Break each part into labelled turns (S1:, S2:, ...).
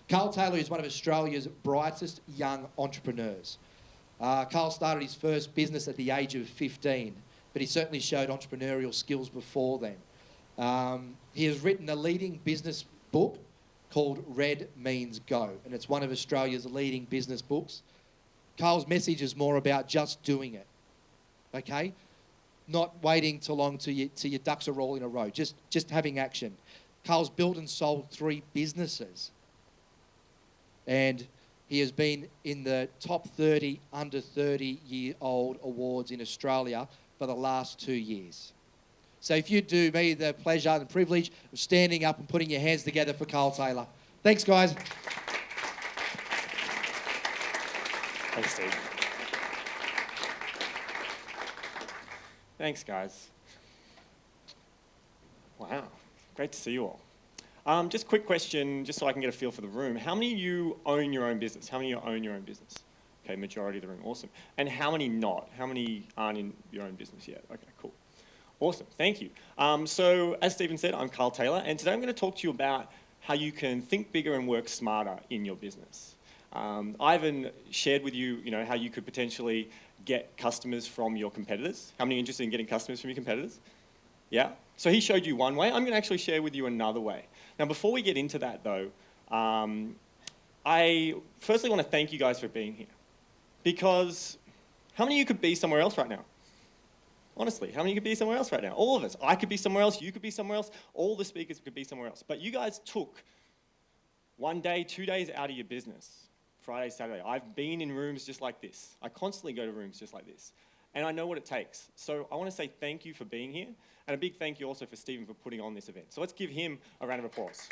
S1: Carl Taylor is one of Australia's brightest young entrepreneurs. Carl started his first business at the age of 15, but he certainly showed entrepreneurial skills before then. He has written a leading business book called Red Means Go, and it's one of Australia's leading business books. Carl's message is more about just doing it, okay? Not waiting too long till your ducks are all in a row, just having action. Carl's built and sold 3 businesses, and he has been in the top 30 under 30-year-old awards in Australia for the last 2 years. So if you do me the pleasure and privilege of standing up and putting your hands together for Carl Taylor. Thanks, guys.
S2: Thanks, Steve. Thanks, guys. Wow, great to see you all. Just a quick question, just so I can get a feel for the room. How many of you own your own business? How many of you own your own business? Okay, majority of the room, awesome. And how many not? How many aren't in your own business yet? Okay, cool. Awesome, thank you. So, as Stephen said, I'm Carl Taylor, and today I'm going to talk to you about how you can think bigger and work smarter in your business. Ivan shared with you, how you could potentially get customers from your competitors. How many are interested in getting customers from your competitors? Yeah? So he showed you one way. I'm going to actually share with you another way. Now, before we get into that, though, I firstly want to thank you guys for being here. Because how many of you could be somewhere else right now? Honestly, how many of you could be somewhere else right now? All of us. I could be somewhere else. You could be somewhere else. All the speakers could be somewhere else. But you guys took 1 day, 2 days out of your business. Friday, Saturday. I've been in rooms just like this. I constantly go to rooms just like this. And I know what it takes. So I want to say thank you for being here. And a big thank you also for Stephen for putting on this event. So let's give him a round of applause.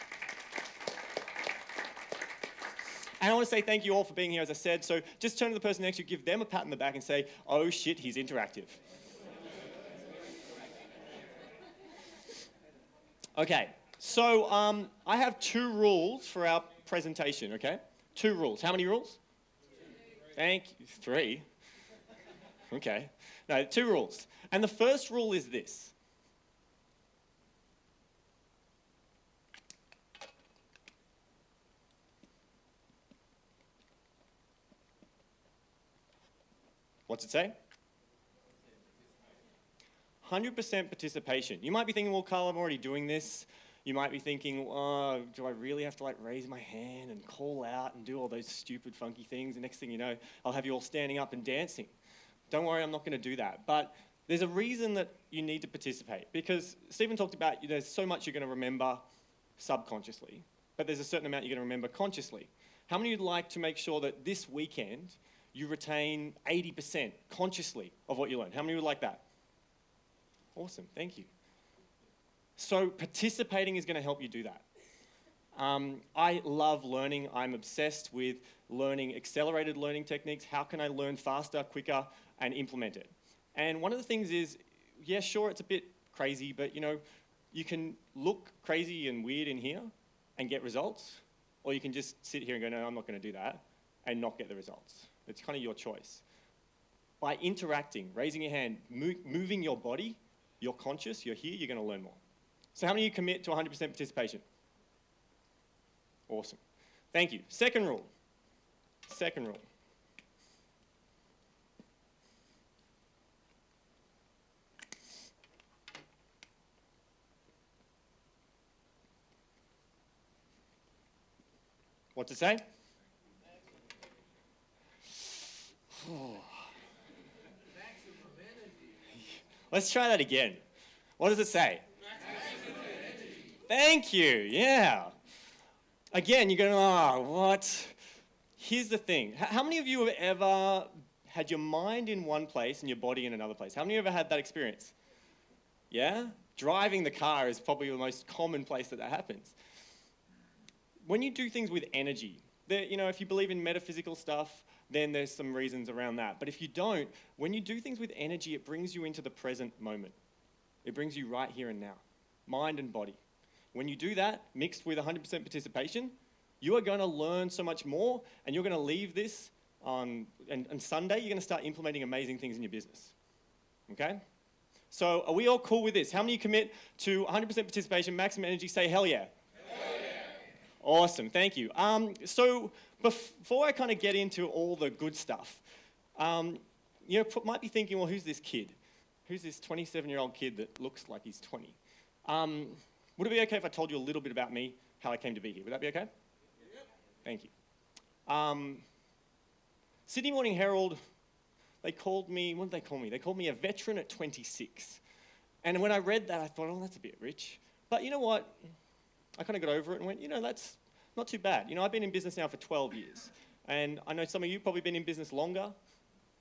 S2: And I want to say thank you all for being here, as I said. So just turn to the person next to you, give them a pat on the back and say, oh shit, he's interactive. Okay, so I have 2 rules for our presentation, okay? 2 rules. How many rules? 2. Thank you. 3. Okay. No, 2 rules. And the first rule is this. What's it say? 100% participation. You might be thinking, well, Carl, I'm already doing this. You might be thinking, oh, do I really have to raise my hand and call out and do all those stupid, funky things? The next thing you know, I'll have you all standing up and dancing. Don't worry, I'm not going to do that. But there's a reason that you need to participate. Because Stephen talked about there's so much you're going to remember subconsciously, but there's a certain amount you're going to remember consciously. How many would like to make sure that this weekend you retain 80% consciously of what you learned? How many would like that? Awesome, thank you. So participating is going to help you do that. I love learning. I'm obsessed with learning accelerated learning techniques. How can I learn faster, quicker, and implement it? And one of the things is, yeah, sure, it's a bit crazy, but you can look crazy and weird in here and get results, or you can just sit here and go, no, I'm not going to do that, and not get the results. It's kind of your choice. By interacting, raising your hand, moving your body, you're conscious, you're here, you're going to learn more. So how many of you commit to 100% participation? Awesome. Thank you. Second rule. Second rule. What's it say? Let's try that again. What does it say? Thank you, yeah. Again, you're going, oh, what? Here's the thing. How many of you have ever had your mind in one place and your body in another place? How many of you ever had that experience? Yeah? Driving the car is probably the most common place that happens. When you do things with energy, if you believe in metaphysical stuff, then there's some reasons around that. But if you don't, when you do things with energy, it brings you into the present moment. It brings you right here and now, mind and body. When you do that, mixed with 100% participation, you are going to learn so much more, and you're going to leave this on Sunday, you're going to start implementing amazing things in your business. Okay? So are we all cool with this? How many commit to 100% participation, maximum energy? Say hell yeah. Hell yeah. Awesome, thank you. So before I kind of get into all the good stuff, you might be thinking, well, who's this kid? Who's this 27-year-old kid that looks like he's 20? Would it be okay if I told you a little bit about me, how I came to be here? Would that be okay? Yep. Thank you. Sydney Morning Herald, they called me, what did they call me? They called me a veteran at 26. And when I read that, I thought, oh, that's a bit rich. But you know what? I kind of got over it and went, that's not too bad. I've been in business now for 12 years. And I know some of you probably been in business longer.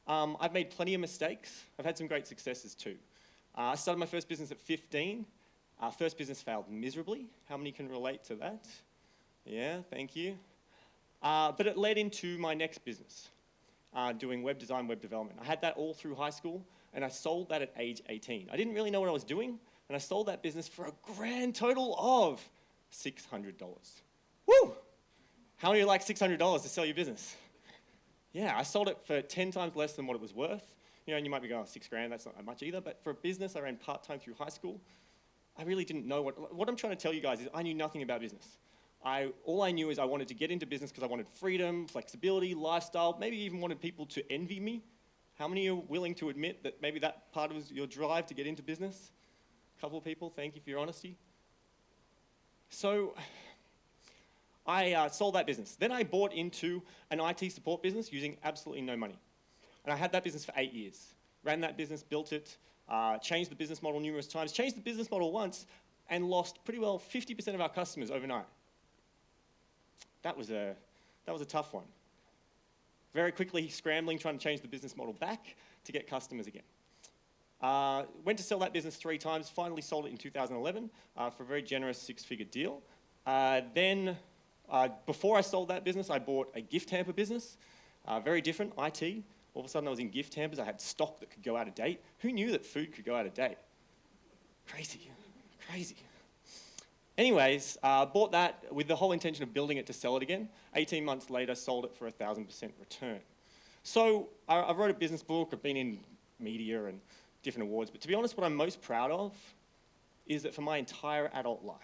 S2: I've made plenty of mistakes. I've had some great successes too. I started my first business at 15. First business failed miserably. How many can relate to that? Yeah, thank you. But it led into my next business, doing web design, web development. I had that all through high school, and I sold that at age 18. I didn't really know what I was doing, and I sold that business for a grand total of $600. Woo! How many like $600 to sell your business? Yeah, I sold it for 10 times less than what it was worth. And you might be going, oh, $6,000, that's not that much either. But for a business I ran part-time through high school, I really didn't know what I'm trying to tell you guys is I knew nothing about business. All I knew is I wanted to get into business because I wanted freedom, flexibility, lifestyle, maybe even wanted people to envy me. How many are willing to admit that maybe that part was your drive to get into business? A couple of people, thank you for your honesty. So I sold that business. Then I bought into an IT support business using absolutely no money. And I had that business for 8 years. Ran that business, built it, changed the business model numerous times, changed the business model once, and lost pretty well 50% of our customers overnight. That was a tough one. Very quickly scrambling, trying to change the business model back to get customers again. Went to sell that business 3 times, finally sold it in 2011 for a very generous 6-figure deal. Then, before I sold that business, I bought a gift hamper business, very different, IT. All of a sudden I was in gift hampers, I had stock that could go out of date. Who knew that food could go out of date? Crazy, crazy. Anyways, bought that with the whole intention of building it to sell it again. 18 months later, sold it for 1,000% return. So I wrote a business book, I've been in media and different awards, but to be honest, what I'm most proud of is that for my entire adult life,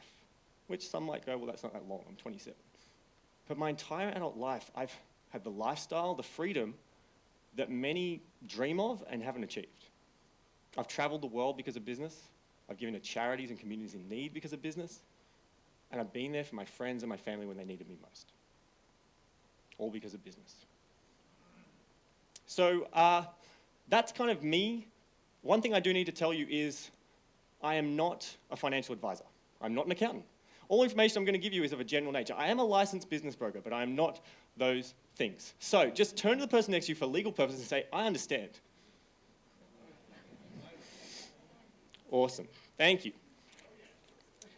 S2: which some might go, well, that's not that long, I'm 27. But my entire adult life, I've had the lifestyle, the freedom that many dream of and haven't achieved. I've traveled the world because of business. I've given to charities and communities in need because of business. And I've been there for my friends and my family when they needed me most. All because of business. So that's kind of me. One thing I do need to tell you is I am not a financial advisor. I'm not an accountant. All information I'm going to give you is of a general nature. I am a licensed business broker, but I am not those things. So just turn to the person next to you for legal purposes and say, I understand. Awesome. Thank you.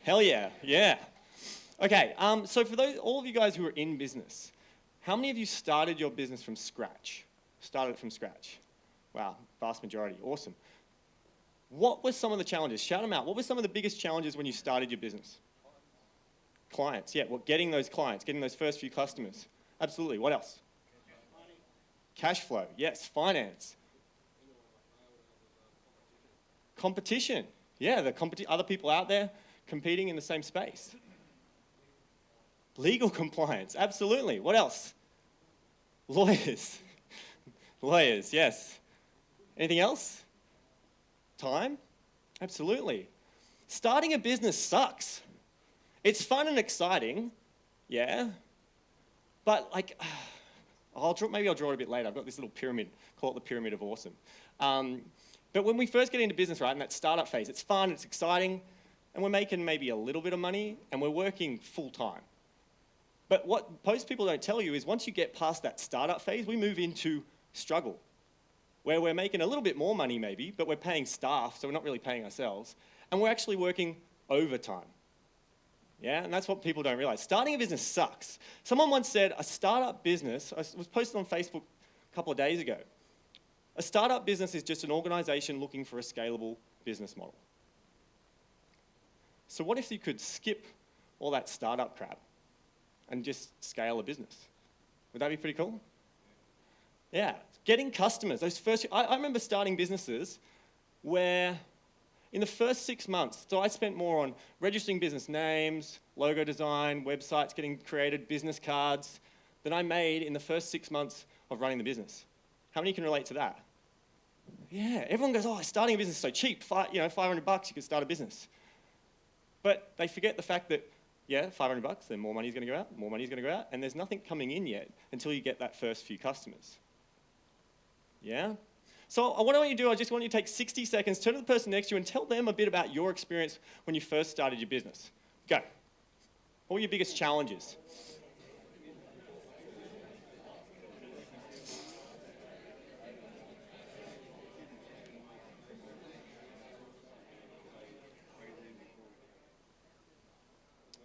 S2: Hell yeah. Yeah. Okay, so for all of you guys who are in business, how many of you started your business from scratch? Started it from scratch? Wow, vast majority. Awesome. What were some of the challenges? Shout them out. What were some of the biggest challenges when you started your business? Clients, yeah. Well, getting those clients, getting those first few customers. Absolutely. What else? Cash flow. Yes. Finance. Competition. Yeah, other people out there competing in the same space. Legal compliance. Absolutely. What else? Lawyers. Lawyers, yes. Anything else? Time? Absolutely. Starting a business sucks. It's fun and exciting, yeah, but like, maybe I'll draw it a bit later. I've got this little pyramid, call it the pyramid of awesome. But when we first get into business, right, in that startup phase, it's fun, it's exciting, and we're making maybe a little bit of money, and we're working full time. But what most people don't tell you is once you get past that startup phase, we move into struggle, where we're making a little bit more money maybe, but we're paying staff, so we're not really paying ourselves, and we're actually working overtime. Yeah, and that's what people don't realize. Starting a business sucks. Someone once said a startup business, I was posted on Facebook a couple of days ago, a startup business is just an organization looking for a scalable business model. So what if you could skip all that startup crap and just scale a business? Would that be pretty cool? Yeah, getting customers, those first, I remember starting businesses where In the first 6 months, so I spent more on registering business names, logo design, websites getting created, business cards, than I made in the first 6 months of running the business. How many can relate to that? Yeah, everyone goes, oh, starting a business is so cheap. $500 you could start a business. But they forget the fact that, yeah, $500, then more money's going to go out, more money's going to go out, and there's nothing coming in yet until you get that first few customers. Yeah? So what I want you to do, I just want you to take 60 seconds, turn to the person next to you and tell them a bit about your experience when you first started your business. Go. What were your biggest challenges?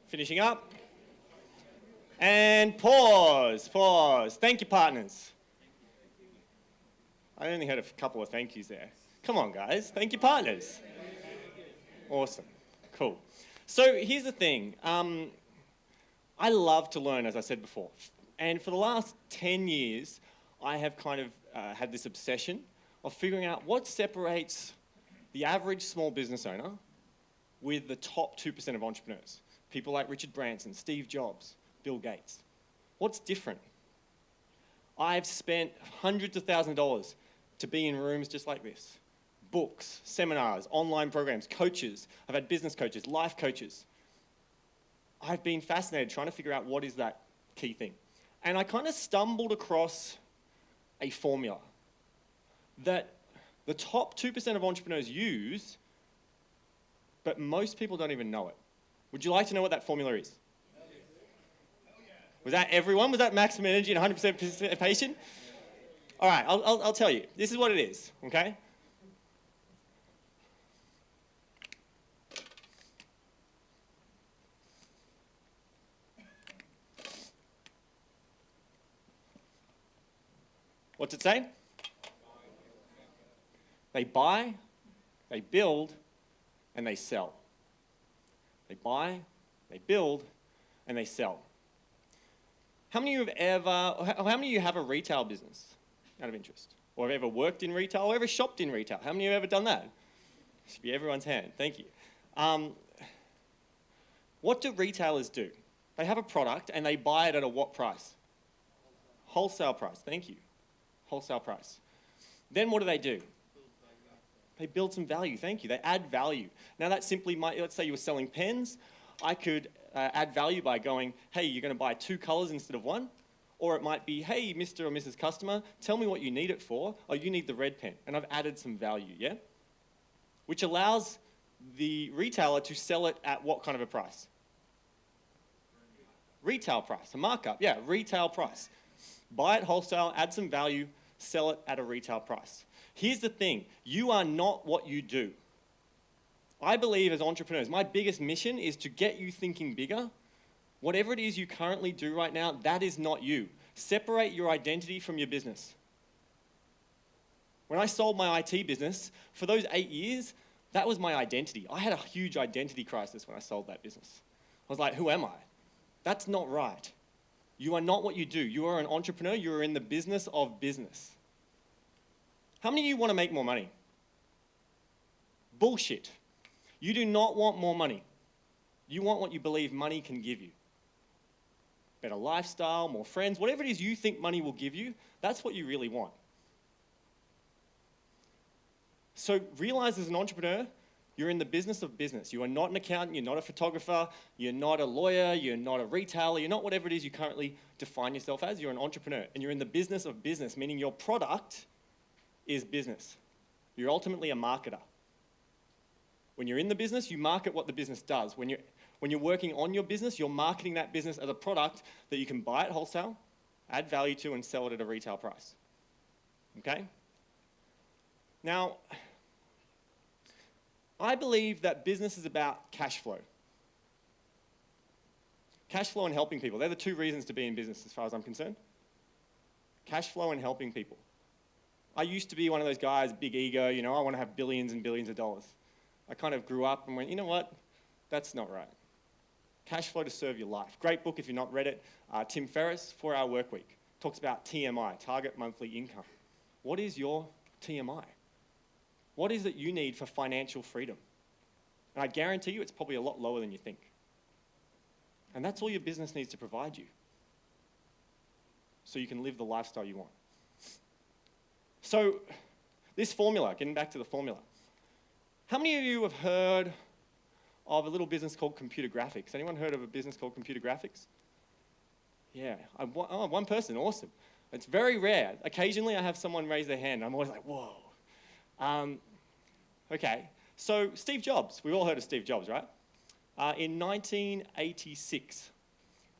S2: Finishing up. And pause, pause. Thank you, partners. I only heard a couple of thank yous there. Come on, guys. Thank you, partners. Awesome. Cool. So here's the thing. I love to learn, as I said before. And for the last 10 years, I have kind of had this obsession of figuring out what separates the average small business owner with the top 2% of entrepreneurs. People like Richard Branson, Steve Jobs, Bill Gates. What's different? I've spent hundreds of thousands of dollars to be in rooms just like this. Books, seminars, online programs, coaches. I've had business coaches, life coaches. I've been fascinated trying to figure out what is that key thing. And I kind of stumbled across a formula that the top 2% of entrepreneurs use, but most people don't even know it. Would you like to know what that formula is? Was that everyone? Was that maximum energy and 100% participation? All right, I'll tell you. This is what it is, okay? What's it say? They buy, they build, and they sell. They buy, they build, and they sell. How many of you have a retail business, out of interest? Or have ever worked in retail, or ever shopped in retail? How many of you have ever done that? Should be everyone's hand, thank you. What do retailers do? They have a product and they buy it at a what price? Wholesale price, thank you. Wholesale price. Then what do? They build some value, thank you. They add value. Now that simply might, let's say you were selling pens, I could add value by going, hey, you're going to buy 2 colors instead of 1. Or it might be, hey, Mr. or Mrs. Customer, tell me what you need it for. Oh, you need the red pen. And I've added some value, yeah? Which allows the retailer to sell it at what kind of a price? Retail price, a markup, yeah, retail price. Buy it wholesale, add some value, sell it at a retail price. Here's the thing, you are not what you do. I believe as entrepreneurs, my biggest mission is to get you thinking bigger. Whatever it is you currently do right now, that is not you. Separate your identity from your business. When I sold my IT business, for those 8 years, that was my identity. I had a huge identity crisis when I sold that business. I was like, who am I? That's not right. You are not what you do. You are an entrepreneur. You are in the business of business. How many of you want to make more money? Bullshit. You do not want more money. You want what you believe money can give you. Better lifestyle, more friends, whatever it is you think money will give you, that's what you really want. So realize as an entrepreneur, you're in the business of business. You are not an accountant, you're not a photographer, you're not a lawyer, you're not a retailer, you're not whatever it is you currently define yourself as. You're an entrepreneur, and you're in the business of business, meaning your product is business. You're ultimately a marketer. When you're in the business, you market what the business does. When you're working on your business, you're marketing that business as a product that you can buy at wholesale, add value to, and sell it at a retail price. Okay? Now, I believe that business is about cash flow. Cash flow and helping people. They're the 2 reasons to be in business as far as I'm concerned. Cash flow and helping people. I used to be one of those guys, big ego, I want to have billions and billions of dollars. I kind of grew up and went, you know what? That's not right. Cash flow to serve your life. Great book if you've not read it. Tim Ferriss, 4-Hour Workweek. Talks about TMI, Target Monthly Income. What is your TMI? What is it you need for financial freedom? And I guarantee you it's probably a lot lower than you think. And that's all your business needs to provide you, so you can live the lifestyle you want. So this formula, getting back to the formula. How many of you have heard of a little business called computer graphics? Anyone heard of a business called computer graphics? Yeah, one person, awesome. It's very rare. Occasionally I have someone raise their hand. I'm always like, whoa. Okay, so Steve Jobs, we've all heard of Steve Jobs, right? In 1986,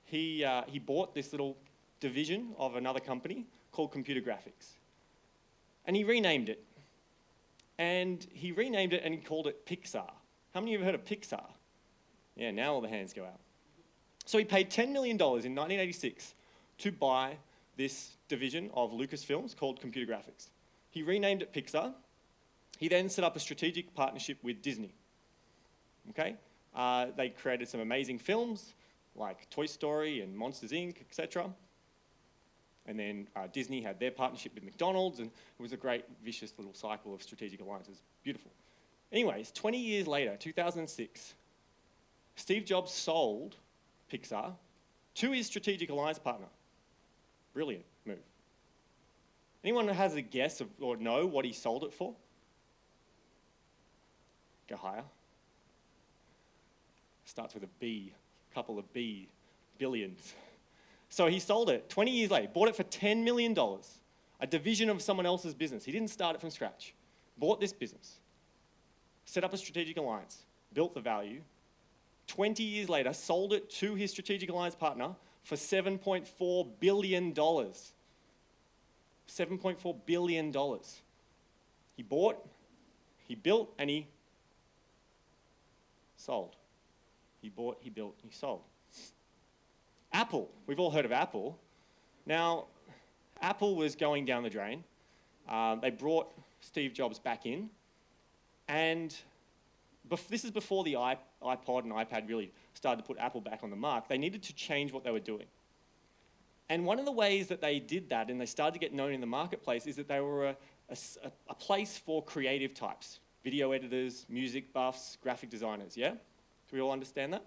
S2: he bought this little division of another company called Computer Graphics. And he renamed it. And he renamed it and he called it Pixar. How many of you have heard of Pixar? Yeah, now all the hands go out. So he paid $10 million in 1986 to buy this division of Lucasfilms called Computer Graphics. He renamed it Pixar. He then set up a strategic partnership with Disney. Okay? They created some amazing films like Toy Story and Monsters, Inc., etc. And then Disney had their partnership with McDonald's, and it was a great, vicious little cycle of strategic alliances. Beautiful. Anyways, 20 years later, 2006, Steve Jobs sold Pixar to his strategic alliance partner. Brilliant move. Anyone has a guess of, or know what he sold it for? Go higher. Starts with a B, a couple of B, billions. So he sold it 20 years later, bought it for $10 million, a division of someone else's business. He didn't start it from scratch. Bought this business, set up a strategic alliance, built the value. 20 years later, sold it to his strategic alliance partner for $7.4 billion. $7.4 billion. He bought, he built, and he sold. He bought, he built, he sold. Apple, we've all heard of Apple. Now, Apple was going down the drain. They brought Steve Jobs back in, and this is before the iPod and iPad really started to put Apple back on the mark. They needed to change what they were doing. And one of the ways that they did that, and they started to get known in the marketplace, is that they were a place for creative types, video editors, music buffs, graphic designers, yeah? Do we all understand that?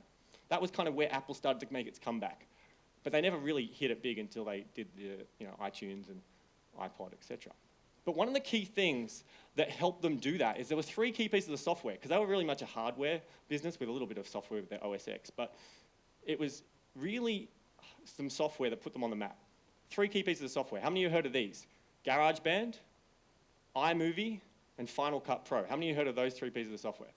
S2: That was kind of where Apple started to make its comeback. But they never really hit it big until they did the iTunes and iPod, etc. But one of the key things that helped them do that is there were 3 key pieces of software, because they were really much a hardware business with a little bit of software with their OS X, but it was really some software that put them on the map. 3 key pieces of software. How many of you heard of these? GarageBand, iMovie, and Final Cut Pro. How many of you heard of those 3 pieces of software?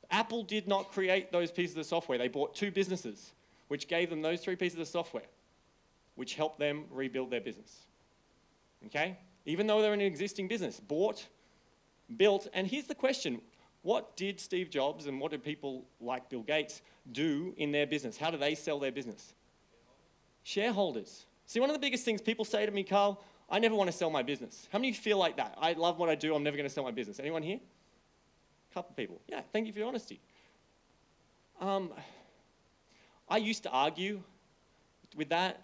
S2: Apple did not create those pieces of software. They bought 2 businesses, which gave them those 3 pieces of software, which helped them rebuild their business. Okay? Even though they're in an existing business, bought, built, and here's the question. What did Steve Jobs and what did people like Bill Gates do in their business? How do they sell their business? Shareholders. See, one of the biggest things people say to me, Carl, I never want to sell my business. How many of you feel like that? I love what I do, I'm never going to sell my business. Anyone here? A couple people. Yeah, thank you for your honesty. I used to argue with that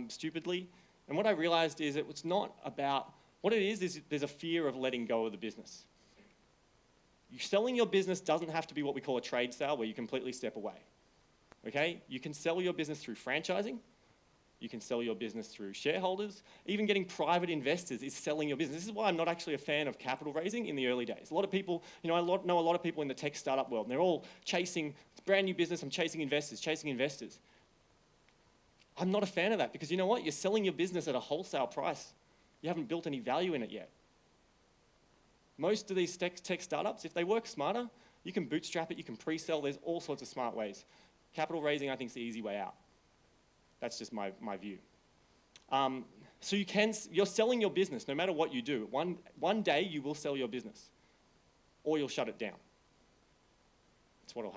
S2: stupidly, and what I realized is it was not about, what it is there's a fear of letting go of the business. Selling your business doesn't have to be what we call a trade sale where you completely step away. Okay? You can sell your business through franchising. You can sell your business through shareholders. Even getting private investors is selling your business. This is why I'm not actually a fan of capital raising in the early days. A lot of people, I know a lot of people in the tech startup world, and they're all chasing, it's a brand new business, I'm chasing investors. I'm not a fan of that because you know what? You're selling your business at a wholesale price. You haven't built any value in it yet. Most of these tech startups, if they work smarter, you can bootstrap it, you can pre-sell, there's all sorts of smart ways. Capital raising, I think, is the easy way out. That's just my view. So you're selling your business no matter what you do. One day you will sell your business or you'll shut it down. That's what will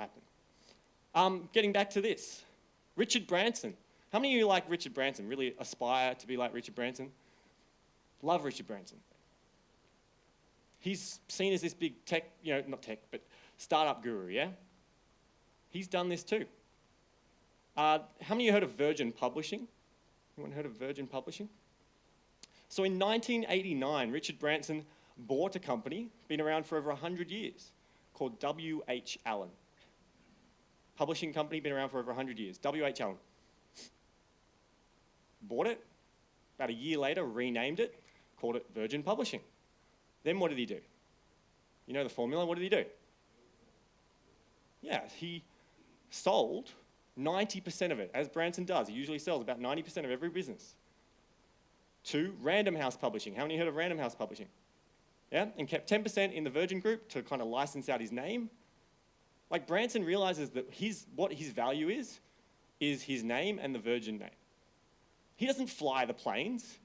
S2: happen. Getting back to this, Richard Branson. How many of you like Richard Branson? Really aspire to be like Richard Branson? Love Richard Branson. He's seen as this big tech, not tech, but startup guru, yeah? He's done this too. How many of you heard of Virgin Publishing? Anyone heard of Virgin Publishing? So in 1989, Richard Branson bought a company, been around for over 100 years, called W.H. Allen. Publishing company, been around for over 100 years. W.H. Allen. Bought it. About a year later, renamed it, called it Virgin Publishing. Then what did he do? You know the formula, what did he do? Yeah, he sold 90% of it, as Branson does. He usually sells about 90% of every business to Random House Publishing. How many heard of Random House Publishing? Yeah, and kept 10% in the Virgin Group to kind of license out his name. Like Branson realizes that what his value is his name and the Virgin name. He doesn't fly the planes,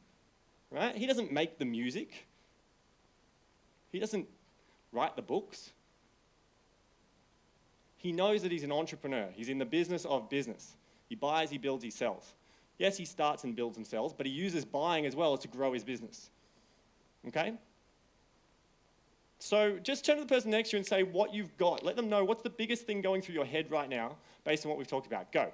S2: right? He doesn't make the music. He doesn't write the books. He knows that he's an entrepreneur. He's in the business of business. He buys, he builds, he sells. Yes, he starts and builds and sells, but he uses buying as well to grow his business. Okay? So just turn to the person next to you and say what you've got. Let them know what's the biggest thing going through your head right now based on what we've talked about. Go.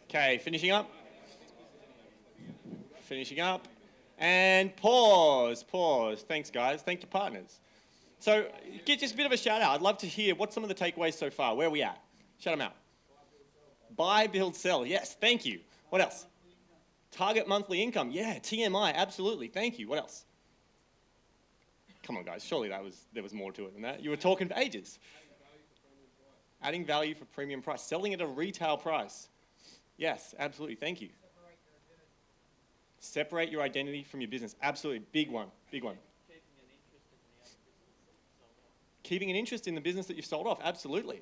S2: Okay, finishing up. Finishing up. And pause. Thanks, guys. Thank your partners. So get just a bit of a shout out. I'd love to hear what's some of the takeaways so far. Where are we at? Shout them out. Buy, build, sell. Yes, thank you. What else? Target monthly income. Yeah, TMI. Absolutely. Thank you. What else? Come on, guys. Surely there was more to it than that. You were talking for ages. Adding value for premium price. Selling at a retail price. Yes, absolutely. Thank you. Separate your identity from your business. Absolutely. Big one. Keeping an interest in the business that you've sold off. Absolutely.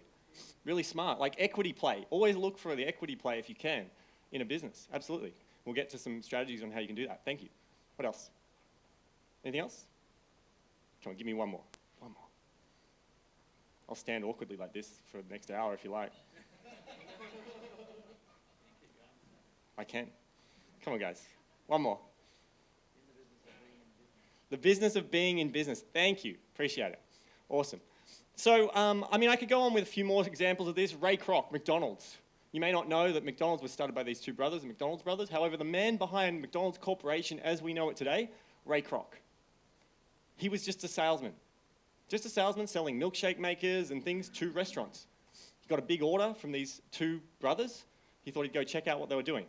S2: Really smart. Like equity play. Always look for the equity play if you can in a business. Absolutely. We'll get to some strategies on how you can do that. Thank you. What else? Anything else? Come on, give me one more. I'll stand awkwardly like this for the next hour if you like. I can. Come on, guys. One more. The business of being in business. Thank you. Appreciate it. Awesome. So, I could go on with a few more examples of this. Ray Kroc, McDonald's. You may not know that McDonald's was started by these two brothers, the McDonald's brothers. However, the man behind McDonald's Corporation, as we know it today, Ray Kroc. He was just a salesman. Just a salesman selling milkshake makers and things to restaurants. He got a big order from these two brothers. He thought he'd go check out what they were doing.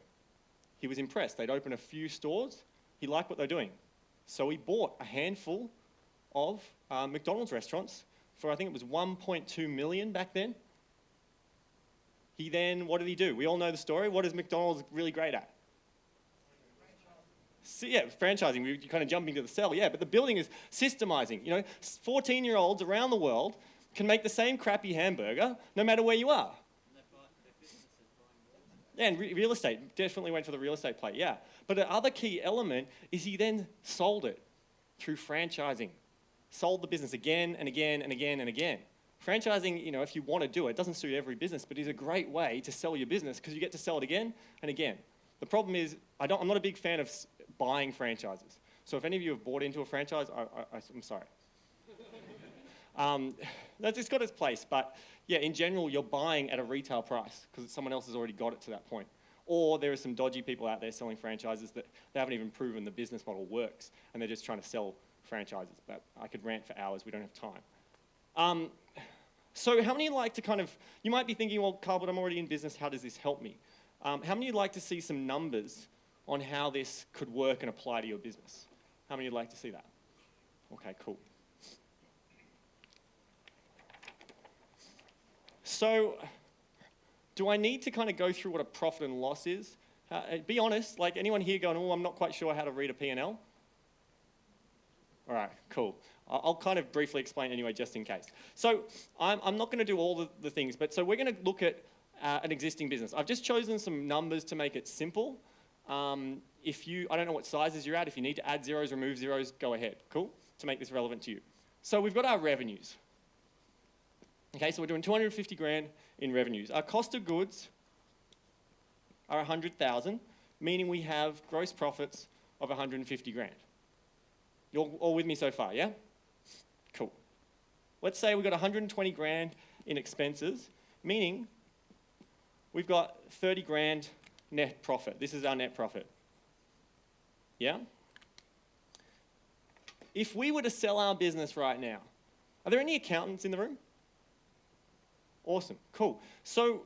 S2: He was impressed. They'd open a few stores. He liked what they were doing. So he bought a handful of McDonald's restaurants for, I think it was 1.2 million back then. He then, what did he do? We all know the story. What is McDonald's really great at? Yeah, franchising. You're kind of jumping to the sell. Yeah, but the building is systemizing. 14-year-olds around the world can make the same crappy hamburger no matter where you are. Yeah, and real estate, definitely went for the real estate play, yeah. But the other key element is he then sold it through franchising. Sold the business again and again and again and again. Franchising, if you want to do it, doesn't suit every business, but is a great way to sell your business because you get to sell it again and again. The problem is, I'm not a big fan of buying franchises. So if any of you have bought into a franchise, I'm sorry. It's got its place, but yeah, in general, you're buying at a retail price because someone else has already got it to that point. Or there are some dodgy people out there selling franchises that they haven't even proven the business model works, and they're just trying to sell franchises. But I could rant for hours, we don't have time. So how many like to you might be thinking, well, Carl, but I'm already in business, how does this help me? How many would like to see some numbers on how this could work and apply to your business? How many would like to see that? Okay, cool. So, do I need to kind of go through what a profit and loss is? Be honest, like anyone here going, oh, I'm not quite sure how to read a P&L? All right, cool. I'll kind of briefly explain anyway, just in case. So, I'm not going to do all the things, but so we're going to look at an existing business. I've just chosen some numbers to make it simple. I don't know what sizes you're at. If you need to add zeros, remove zeros, go ahead. Cool? To make this relevant to you. So we've got our revenues. Okay, so we're doing 250 grand in revenues. Our cost of goods are 100,000, meaning we have gross profits of 150 grand. You're all with me so far, yeah? Cool. Let's say we've got 120 grand in expenses, meaning we've got 30 grand net profit. This is our net profit. Yeah? If we were to sell our business right now, are there any accountants in the room? Awesome, cool. So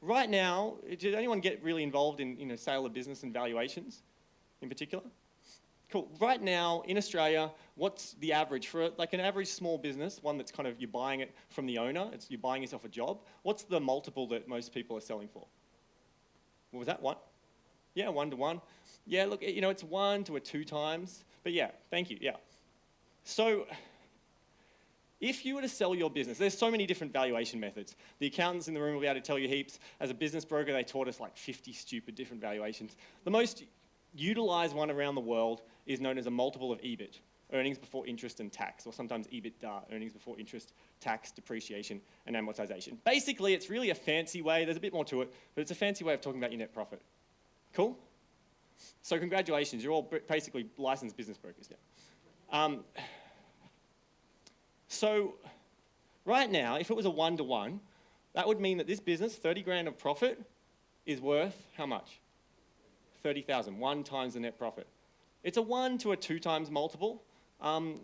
S2: right now, did anyone get really involved in sale of business and valuations in particular? Cool. Right now in Australia, what's the average for like an average small business, one that's kind of you're buying it from the owner, you're buying yourself a job? What's the multiple that most people are selling for? What was that, 1? Yeah, 1 to 1. Yeah, look, it's 1 to 2 times. But yeah, thank you, yeah. So if you were to sell your business, there's so many different valuation methods. The accountants in the room will be able to tell you heaps. As a business broker, they taught us like 50 stupid different valuations. The most utilized one around the world is known as a multiple of EBIT, earnings before interest and tax, or sometimes EBITDA, earnings before interest, tax, depreciation, and amortization. Basically, it's really a fancy way, there's a bit more to it, but it's a fancy way of talking about your net profit. Cool? So congratulations, you're all basically licensed business brokers now. So right now, if it was a 1 to 1, that would mean that this business, 30 grand of profit, is worth how much? 30,000, 1 times the net profit. It's a 1 to 2 times multiple.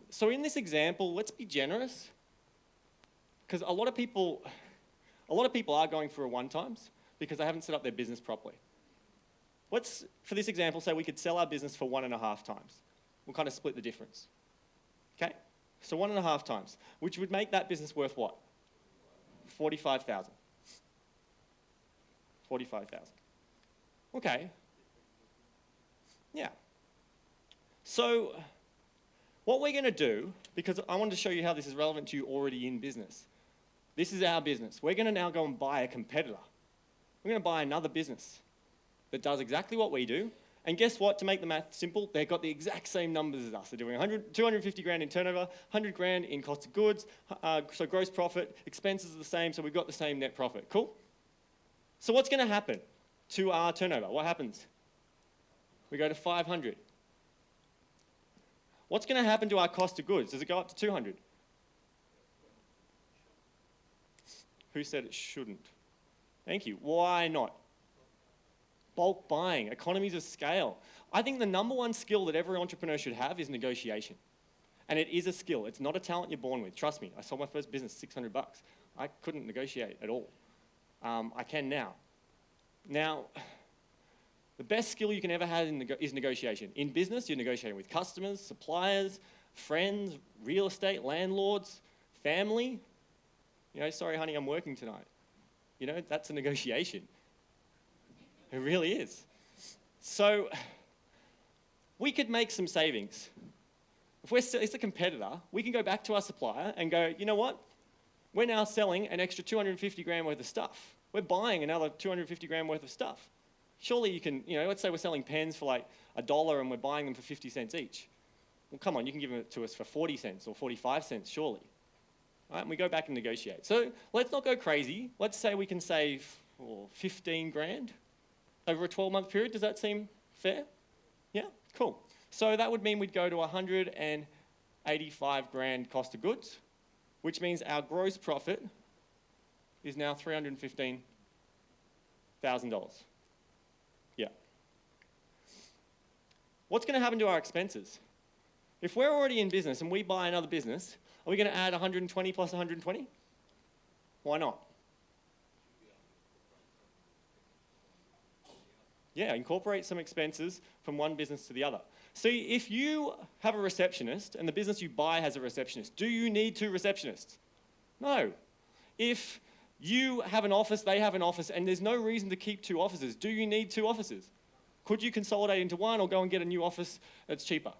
S2: So in this example, let's be generous, because a lot of people are going for a 1 times because they haven't set up their business properly. Let's, for this example, say we could sell our business for 1.5 times. We'll kind of split the difference. Okay? So 1.5 times, which would make that business worth what? 45,000. 45,000. Okay. Yeah. So what we're going to do, because I wanted to show you how this is relevant to you already in business. This is our business. We're going to now go and buy a competitor. We're going to buy another business that does exactly what we do. And guess what? To make the math simple, they've got the exact same numbers as us. They're doing 250 grand in turnover, 100 grand in cost of goods, so gross profit, expenses are the same, so we've got the same net profit. Cool? So what's going to happen to our turnover? What happens? We go to 500. What's going to happen to our cost of goods? Does it go up to 200? Who said it shouldn't? Thank you. Why not? Bulk buying, economies of scale. I think the number one skill that every entrepreneur should have is negotiation. And it is a skill. It's not a talent you're born with. Trust me, I sold my first business, 600 bucks. I couldn't negotiate at all. I can now. Now, the best skill you can ever have is negotiation. In business, you're negotiating with customers, suppliers, friends, real estate, landlords, family. Sorry, honey, I'm working tonight. That's a negotiation. It really is. So we could make some savings. If it's a competitor, we can go back to our supplier and go, you know what? We're now selling an extra 250 grand worth of stuff. We're buying another 250 grand worth of stuff. Surely you can, let's say we're selling pens for like $1 and we're buying them for 50 cents each. Well, come on, you can give it to us for 40 cents or 45 cents, surely. All right, and we go back and negotiate. So let's not go crazy. Let's say we can save 15 grand. Over a 12-month period, does that seem fair? Yeah, cool. So that would mean we'd go to 185 grand cost of goods, which means our gross profit is now $315,000. Yeah. What's going to happen to our expenses? If we're already in business and we buy another business, are we going to add 120 plus 120? Why not? Yeah, incorporate some expenses from one business to the other. See, if you have a receptionist and the business you buy has a receptionist, do you need 2 receptionists? No. If you have an office, they have an office, and there's no reason to keep 2 offices, do you need 2 offices? Could you consolidate into one or go and get a new office that's cheaper?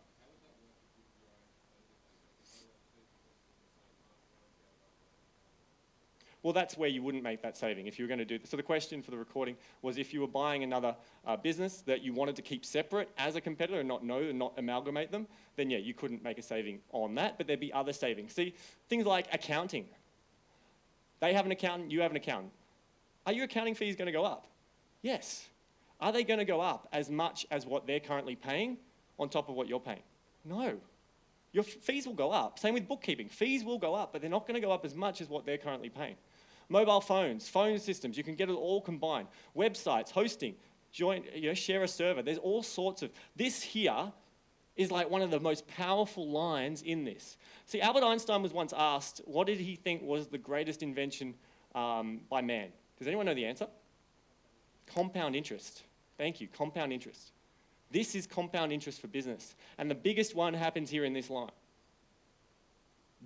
S2: Well, that's where you wouldn't make that saving if you were going to do this. So the question for the recording was if you were buying another business that you wanted to keep separate as a competitor and not amalgamate them, then yeah, you couldn't make a saving on that, but there'd be other savings. See, things like accounting. They have an accountant, you have an accountant. Are your accounting fees going to go up? Yes. Are they going to go up as much as what they're currently paying on top of what you're paying? No. your fees will go up. Same with bookkeeping. Fees will go up, but they're not going to go up as much as what they're currently paying. Mobile phones, phone systems, you can get it all combined. Websites, hosting, share a server. There's all sorts of, this here is like one of the most powerful lines in this. See, Albert Einstein was once asked, what did he think was the greatest invention by man? Does anyone know the answer? Compound interest. Thank you, compound interest. This is compound interest for business. And the biggest one happens here in this line.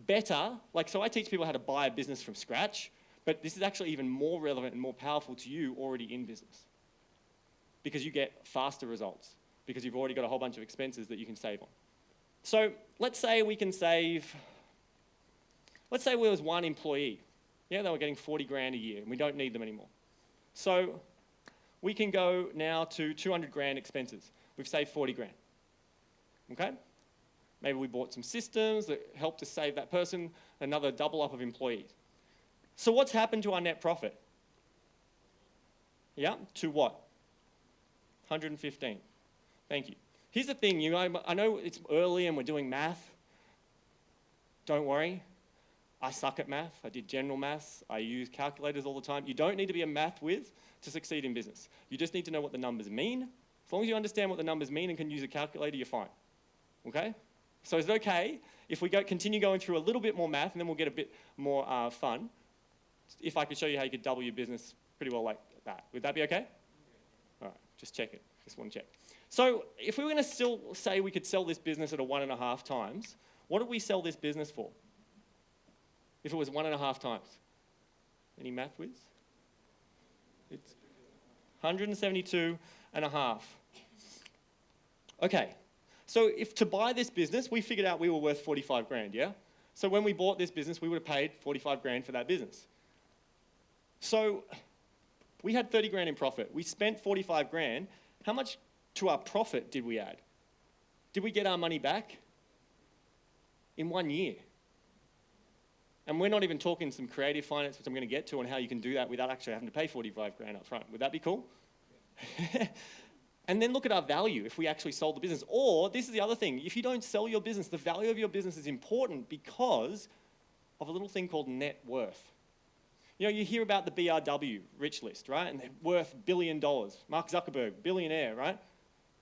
S2: Better, so I teach people how to buy a business from scratch, but this is actually even more relevant and more powerful to you already in business. Because you get faster results, because you've already got a whole bunch of expenses that you can save on. So let's say we can save, let's say we was one employee. Yeah, they were getting 40 grand a year, and we don't need them anymore. So we can go now to 200 grand expenses. We've saved 40 grand, okay? Maybe we bought some systems that helped us save that person, another double up of employees. So what's happened to our net profit? Yeah, to what? 115. Thank you. Here's the thing, I know it's early and we're doing math. Don't worry. I suck at math. I did general maths. I use calculators all the time. You don't need to be a math whiz to succeed in business. You just need to know what the numbers mean. As long as you understand what the numbers mean and can use a calculator, you're fine. Okay? So is it okay if we continue going through a little bit more math and then we'll get a bit more fun? If I could show you how you could double your business pretty well like that. Would that be okay? All right, just check it. Just want to check. So if we were going to still say we could sell this business at a 1.5 times, what did we sell this business for? If it was 1.5 times? Any math whiz? It's 172.5. Okay, so if to buy this business, we figured out we were worth 45 grand, yeah? So when we bought this business, we would have paid 45 grand for that business. So we had 30 grand in profit. We spent 45 grand. How much to our profit did we add? Did we get our money back? In 1 year. And we're not even talking some creative finance, which I'm going to get to, on how you can do that without actually having to pay 45 grand up front. Would that be cool? And then look at our value if we actually sold the business. Or, this is the other thing, if you don't sell your business, the value of your business is important because of a little thing called net worth. You know, you hear about the BRW rich list, right? And they're worth $1 billion. Mark Zuckerberg, billionaire, right?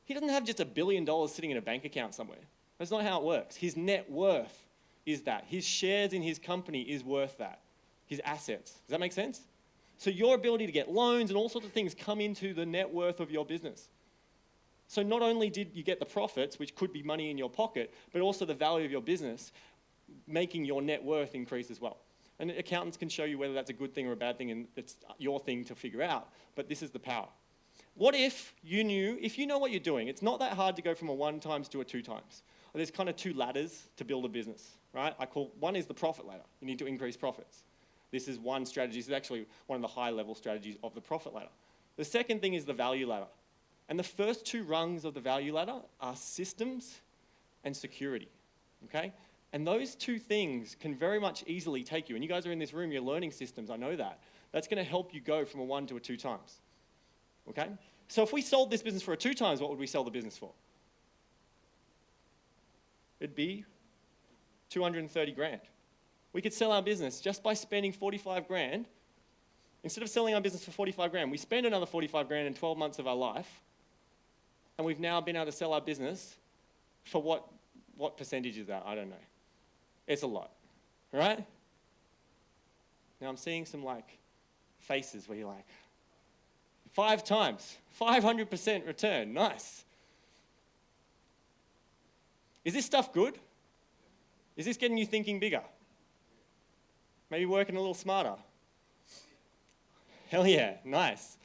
S2: He doesn't have just $1 billion sitting in a bank account somewhere. That's not how it works. His net worth is that. His shares in his company is worth that. His assets. Does that make sense? So your ability to get loans and all sorts of things come into the net worth of your business. So not only did you get the profits, which could be money in your pocket, but also the value of your business, making your net worth increase as well. And accountants can show you whether that's a good thing or a bad thing, and it's your thing to figure out. But this is the power. What if you know what you're doing, it's not that hard to go from a 1 times to a 2 times. There's kind of 2 ladders to build a business, right? One is the profit ladder. You need to increase profits. This is one strategy. This is actually one of the high-level strategies of the profit ladder. The second thing is the value ladder. And the first 2 rungs of the value ladder are systems and security, okay? And those 2 things can very much easily take you. And you guys are in this room, you're learning systems, I know that. That's going to help you go from a 1 to a 2 times, okay? So if we sold this business for a 2 times, what would we sell the business for? It'd be 230 grand. We could sell our business just by spending 45 grand. Instead of selling our business for 45 grand, we spend another 45 grand in 12 months of our life, and we've now been able to sell our business for what percentage is that? I don't know. It's a lot, right? Now I'm seeing some faces where you're like, 5 times, 500% return, nice. Is this stuff good? Is this getting you thinking bigger? Maybe working a little smarter? Hell yeah, nice.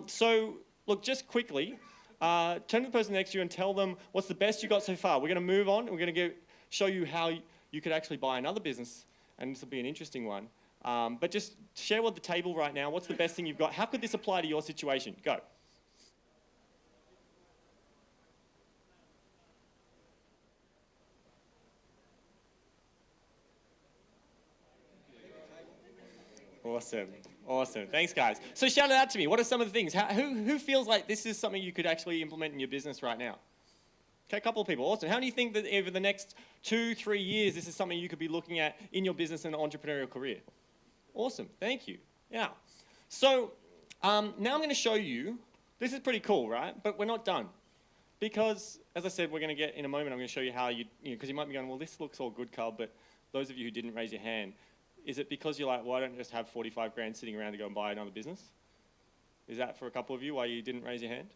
S2: So look, just quickly, turn to the person next to you and tell them what's the best you got so far. We're going to move on. We're going to show you how you could actually buy another business, and this will be an interesting one. But just share with the table right now, what's the best thing you've got? How could this apply to your situation? Go. Awesome. Awesome. Thanks, guys. So shout it out to me. What are some of the things? Who feels like this is something you could actually implement in your business right now? Okay, a couple of people, awesome. How do you think that over the next 2-3 years, this is something you could be looking at in your business and entrepreneurial career? Awesome, thank you. Yeah. So now I'm going to show you, this is pretty cool, right? But we're not done. Because, as I said, we're going to get, in a moment, I'm going to show you how because you might be going, well, this looks all good, Carl, but those of you who didn't raise your hand, is it because you're like, well, I don't just have 45 grand sitting around to go and buy another business? Is that for a couple of you why you didn't raise your hand?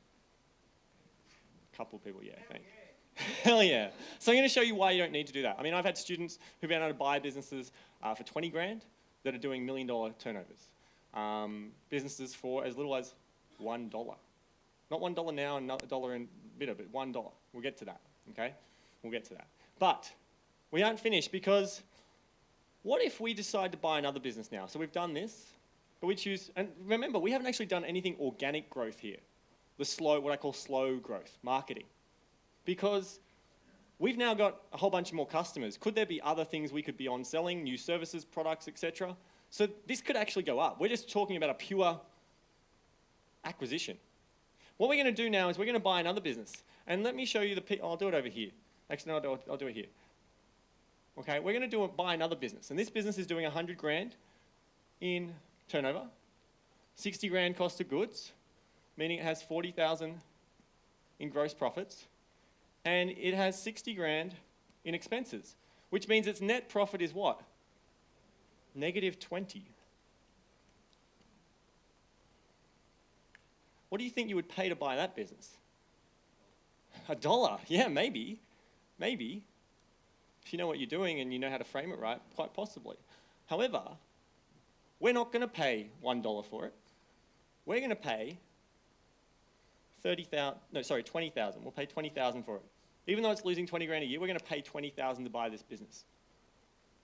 S2: A couple of people, yeah, thanks. Hell yeah. So I'm going to show you why you don't need to do that. I mean, I've had students who've been able to buy businesses for 20 grand that are doing $1 million turnovers. Businesses for as little as $1. Not $1 now and not $1 in a bit of it, $1. We'll get to that, okay? We'll get to that. But we aren't finished because what if we decide to buy another business now? So we've done this, but we choose, and remember, we haven't actually done anything organic growth here. The slow, what I call slow growth, marketing. Because we've now got a whole bunch more customers. Could there be other things we could be on selling, new services, products, etc.? So this could actually go up. We're just talking about a pure acquisition. What we're going to do now is we're going to buy another business. And let me show you I'll do it over here. Actually, no, I'll do it here. Okay, we're going to buy another business. And this business is doing 100 grand in turnover, 60 grand cost of goods, meaning it has 40,000 in gross profits, and it has 60 grand in expenses, which means its net profit is what? Negative 20. What do you think you would pay to buy that business? $1. Yeah, maybe. Maybe. If you know what you're doing and you know how to frame it right, quite possibly. However, we're not going to pay $1 for it. We're going to pay 20,000. We'll pay 20,000 for it. Even though it's losing 20 grand a year, we're going to pay 20,000 to buy this business.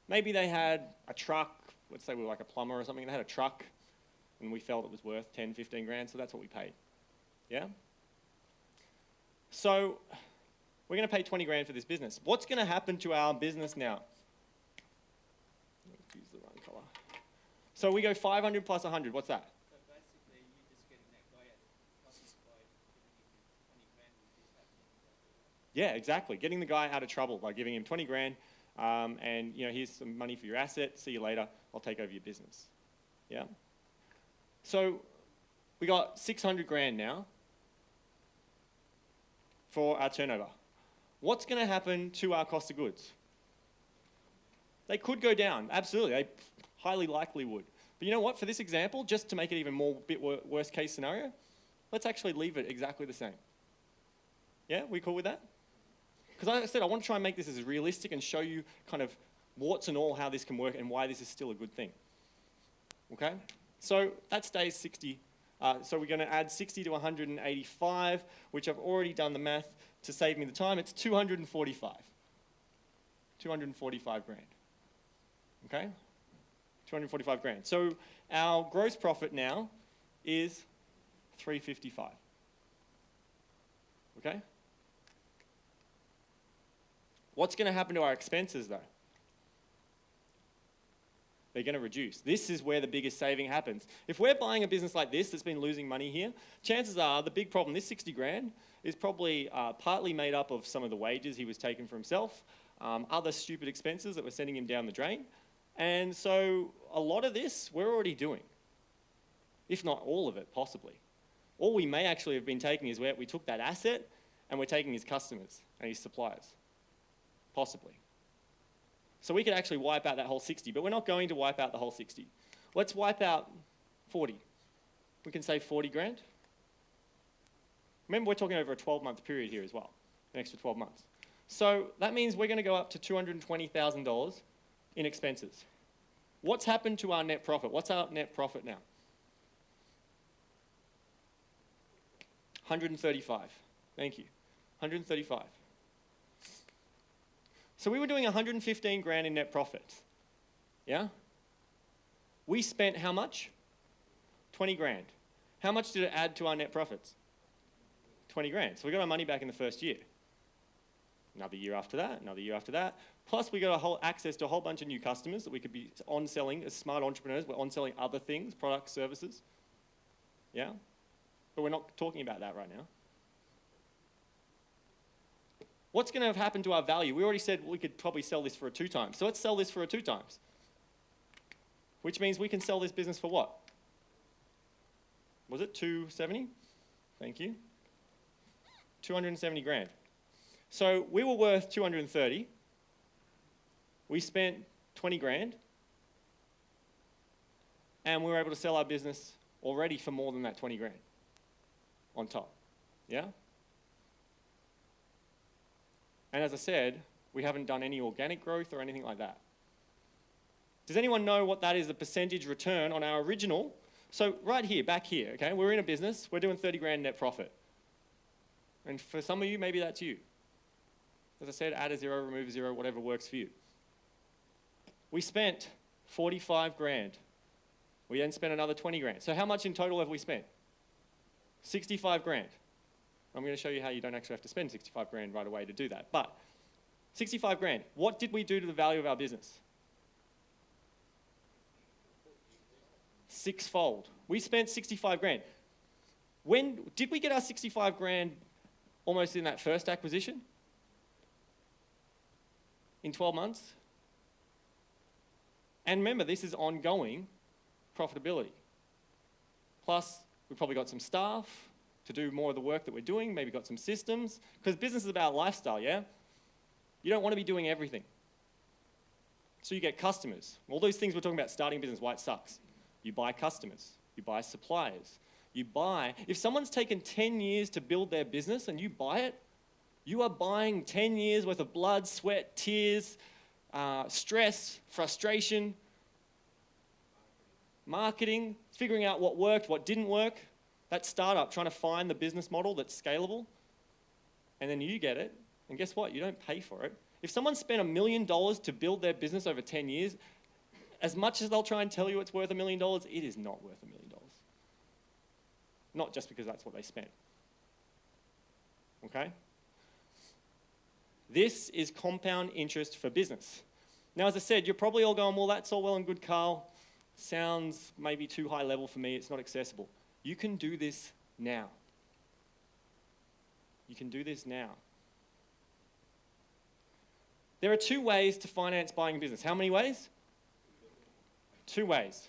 S2: Maybe they had a truck, let's say we were like a plumber or something, they had a truck and we felt it was worth 10, 15 grand, so that's what we paid. Yeah? So we're going to pay 20 grand for this business. What's going to happen to our business now? Let's use the wrong color. So we go 500 plus 100, what's that?
S3: So basically, you're just getting that guy out of trouble by giving him 20 grand with this happening.
S2: Yeah, exactly. Getting the guy out of trouble by giving him 20 grand and here's some money for your asset. See you later. I'll take over your business. Yeah? So we got 600 grand now for our turnover. What's going to happen to our cost of goods? They could go down. Absolutely. They highly likely would. But you know what? For this example, just to make it even more worst case scenario, let's actually leave it exactly the same. Yeah? We cool with that? Because like I said, I want to try and make this as realistic and show you kind of warts and all how this can work and why this is still a good thing. Okay? So that stays 60. So we're going to add 60 to 185, which I've already done the math to save me the time. It's 245. 245 grand. Okay? 245 grand. So our gross profit now is 355. Okay? What's going to happen to our expenses though? They're going to reduce. This is where the biggest saving happens. If we're buying a business like this that's been losing money here, chances are the big problem, this 60 grand, is probably partly made up of some of the wages he was taking for himself, other stupid expenses that were sending him down the drain. And so a lot of this we're already doing, if not all of it, possibly. All we may actually have been taking is where we took that asset and we're taking his customers and his suppliers, possibly. So we could actually wipe out that whole 60, but we're not going to wipe out the whole 60. Let's wipe out 40. We can save 40 grand. Remember, we're talking over a 12-month period here as well, an extra 12 months. So that means we're going to go up to $220,000 in expenses. What's happened to our net profit? What's our net profit now? 135. Thank you. 135. So we were doing 115 grand in net profit. Yeah? We spent how much? 20 grand. How much did it add to our net profits? 20 grand. So we got our money back in the first year. Another year after that, another year after that. Plus we got access to a whole bunch of new customers that we could be on-selling as smart entrepreneurs. We're on-selling other things, products, services. Yeah? But we're not talking about that right now. What's going to have happened to our value? We already said we could probably sell this for a 2 times. So let's sell this for a 2 times. Which means we can sell this business for what? Was it 270? Thank you. 270 grand. So we were worth 230. We spent 20 grand. And we were able to sell our business already for more than that 20 grand on top. Yeah? And as I said, we haven't done any organic growth or anything like that. Does anyone know what that is, the percentage return on our original? So right here, back here, okay, we're in a business, we're doing 30 grand net profit. And for some of you, maybe that's you. As I said, add a 0, remove a 0, whatever works for you. We spent 45 grand. We then spent another 20 grand. So how much in total have we spent? 65 grand. I'm going to show you how you don't actually have to spend 65 grand right away to do that. But 65 grand. What did we do to the value of our business? 6-fold. We spent 65 grand. When did we get our 65 grand almost in that first acquisition? In 12 months? And remember, this is ongoing profitability. Plus, we probably got some staff to do more of the work that we're doing, maybe got some systems, because business is about lifestyle, yeah? You don't want to be doing everything. So you get customers. All those things we're talking about starting business, why it sucks. You buy customers, you buy suppliers, you buy, if someone's taken 10 years to build their business and you buy it, you are buying 10 years worth of blood, sweat, tears, stress, frustration, marketing, figuring out what worked, what didn't work, that startup trying to find the business model that's scalable, and then you get it, and guess what? You don't pay for it. If someone spent $1 million to build their business over 10 years, as much as they'll try and tell you it's worth $1 million, it is not worth $1 million. Not just because that's what they spent. Okay? This is compound interest for business. Now, as I said, you're probably all going, well, that's all well and good, Carl. Sounds maybe too high level for me. It's not accessible. You can do this now. You can do this now. There are 2 ways to finance buying a business. How many ways? 2 ways.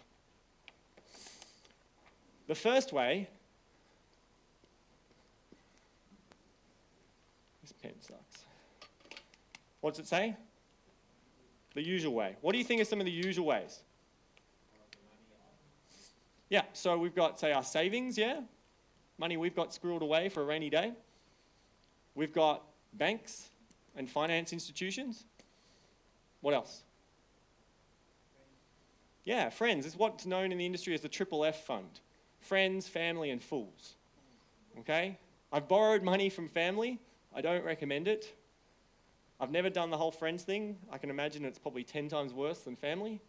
S2: The first way, this pen sucks. What does it say? The usual way. What do you think are some of the usual ways? Yeah, so we've got, say, our savings, yeah? Money we've got squirreled away for a rainy day. We've got banks and finance institutions. What else? Yeah, friends. It's what's known in the industry as the triple F fund. Friends, family, and fools. Okay? I've borrowed money from family. I don't recommend it. I've never done the whole friends thing. I can imagine it's probably 10 times worse than family.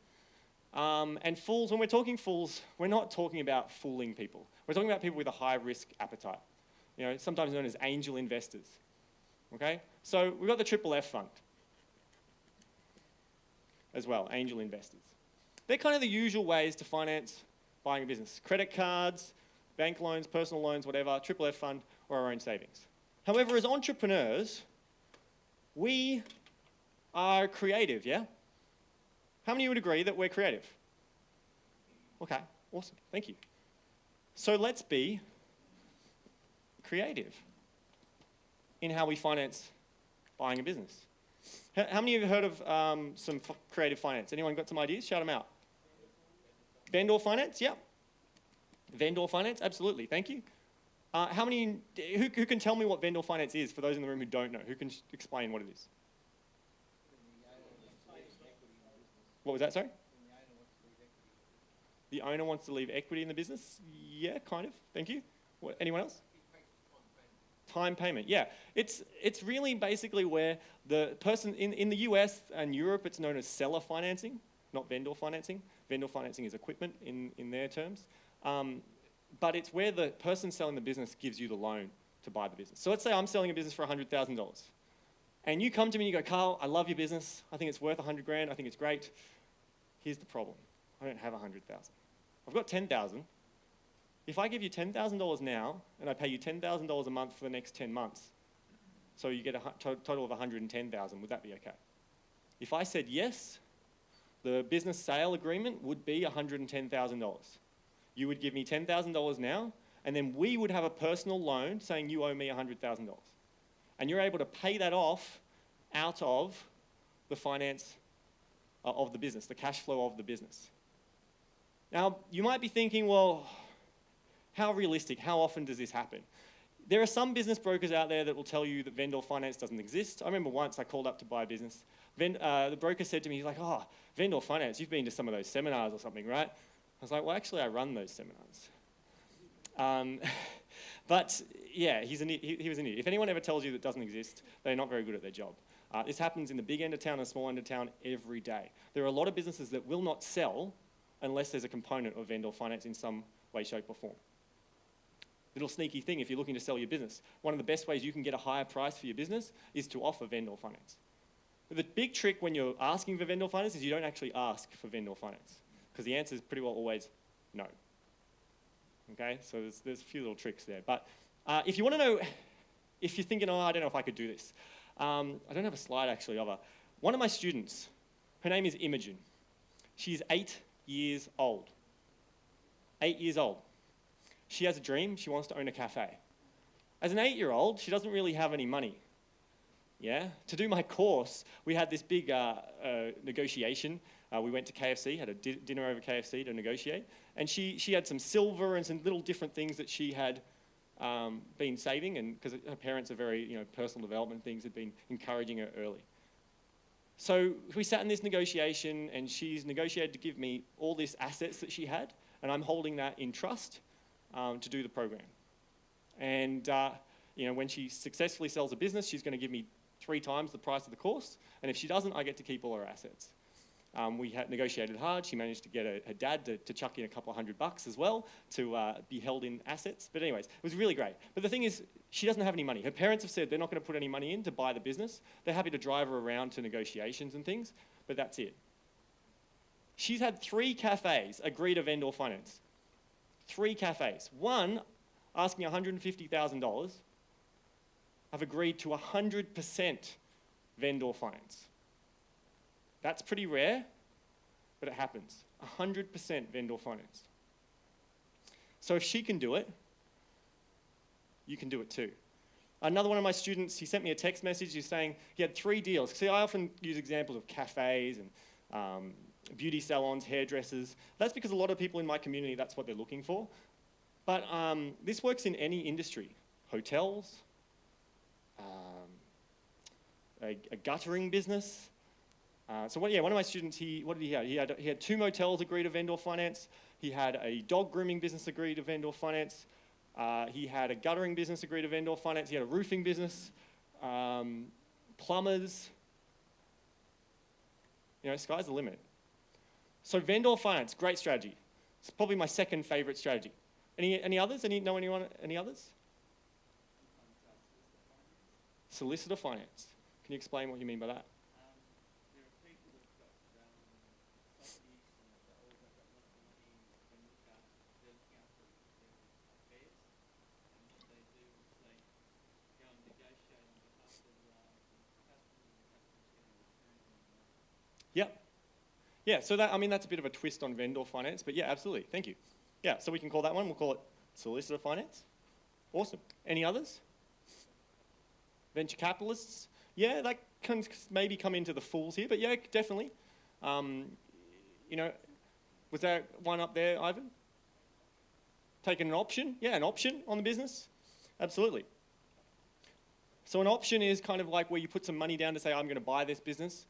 S2: And fools, when we're talking fools, we're not talking about fooling people. We're talking about people with a high risk appetite. You know, sometimes known as angel investors. Okay? So we've got the triple F fund as well, angel investors. They're kind of the usual ways to finance buying a business. Credit cards, bank loans, personal loans, whatever, triple F fund, or our own savings. However, as entrepreneurs, we are creative, yeah? How many would agree that we're creative? Okay, awesome, thank you. So let's be creative in how we finance buying a business. How many of you have heard of some creative finance? Anyone got some ideas? Shout them out. Vendor finance, yeah. Vendor finance, absolutely, thank you. How many, who can tell me what vendor finance is for those in the room who don't know? Who can explain what it is? What was that, sorry? The owner wants to leave equity in the business? Yeah, kind of, thank you. What, anyone else? Time payment, yeah. It's really basically where the person, in the US and Europe, it's known as seller financing, not vendor financing. Vendor financing is equipment in their terms. But it's where the person selling the business gives you the loan to buy the business. So let's say I'm selling a business for $100,000. And you come to me and you go, Carl, I love your business. I think it's worth 100 grand. I think it's great. Here's the problem. I don't have 100,000. I've got 10,000. If I give you $10,000 now and I pay you $10,000 a month for the next 10 months, So you get a total of 110,000. Would that be okay? If I said yes, the business sale agreement would be $110,000. You would give me $10,000 now, and then we would have a personal loan saying you owe me $100,000. And you're able to pay that off out of the finance of the business, the cash flow of the business. Now, you might be thinking, well, how realistic? How often does this happen? There are some business brokers out there that will tell you that vendor finance doesn't exist. I remember once I called up to buy a business. The broker said to me, he's like, oh, vendor finance, you've been to some of those seminars or something, right? I was like, well, actually, I run those seminars. But yeah, he was an idiot. If anyone ever tells you that doesn't exist, they're not very good at their job. This happens in the big end of town and the small end of town every day. There are a lot of businesses that will not sell unless there's a component of vendor finance in some way, shape, or form. Little sneaky thing, if you're looking to sell your business, one of the best ways you can get a higher price for your business is to offer vendor finance. But the big trick when you're asking for vendor finance is you don't actually ask for vendor finance, because the answer is pretty well always no. Okay, so there's a few little tricks there. But if you want to know, if you're thinking, oh, I don't know if I could do this. I don't have a slide actually of her. One of my students, her name is Imogen. She's 8 years old. 8 years old. She has a dream, she wants to own a cafe. As an 8-year-old, she doesn't really have any money. Yeah? To do my course, we had this big negotiation. We went to KFC, had a dinner over KFC to negotiate. And she had some silver and some little different things that she had been saving, and because her parents are very, personal development things, had been encouraging her early. So we sat in this negotiation, and she's negotiated to give me all these assets that she had, and I'm holding that in trust to do the program. And when she successfully sells a business, she's going to give me 3 times the price of the course, and if she doesn't, I get to keep all her assets. We had negotiated hard. She managed to get her dad to chuck in a couple of $100 as well to be held in assets. But anyways, it was really great. But the thing is, she doesn't have any money. Her parents have said they're not going to put any money in to buy the business. They're happy to drive her around to negotiations and things, but that's it. She's had 3 cafes agree to vendor finance. 3 cafes. One, asking $150,000, have agreed to 100% vendor finance. That's pretty rare, but it happens. 100% vendor finance. So if she can do it, you can do it too. Another one of my students, he sent me a text message. He's saying he had 3 deals. See, I often use examples of cafes and beauty salons, hairdressers. That's because a lot of people in my community, that's what they're looking for. But this works in any industry. Hotels, a guttering business. One of my students, what did he have? He had 2 motels agree to vendor finance. He had a dog grooming business agree to vendor finance. He had a guttering business agree to vendor finance. He had a roofing business, plumbers. Sky's the limit. So vendor finance, great strategy. It's probably my second favorite strategy. Any others? Any others? Solicitor finance. Can you explain what you mean by that?
S3: There are people that have got properties and they've got a lot of money and they're looking after their affairs. And what they do is they go and negotiate on behalf of the customer, and the customer's getting a return on the money.
S2: Yep. Yeah, so that's a bit of a twist on vendor finance, but yeah, absolutely. Thank you. Yeah, so we can call that one, we'll call it solicitor finance. Awesome. Any others? Venture capitalists? Yeah, that can maybe come into the fools here, but yeah, definitely. Was there one up there, Ivan? Taking an option? Yeah, an option on the business? Absolutely. So an option is kind of like where you put some money down to say, I'm going to buy this business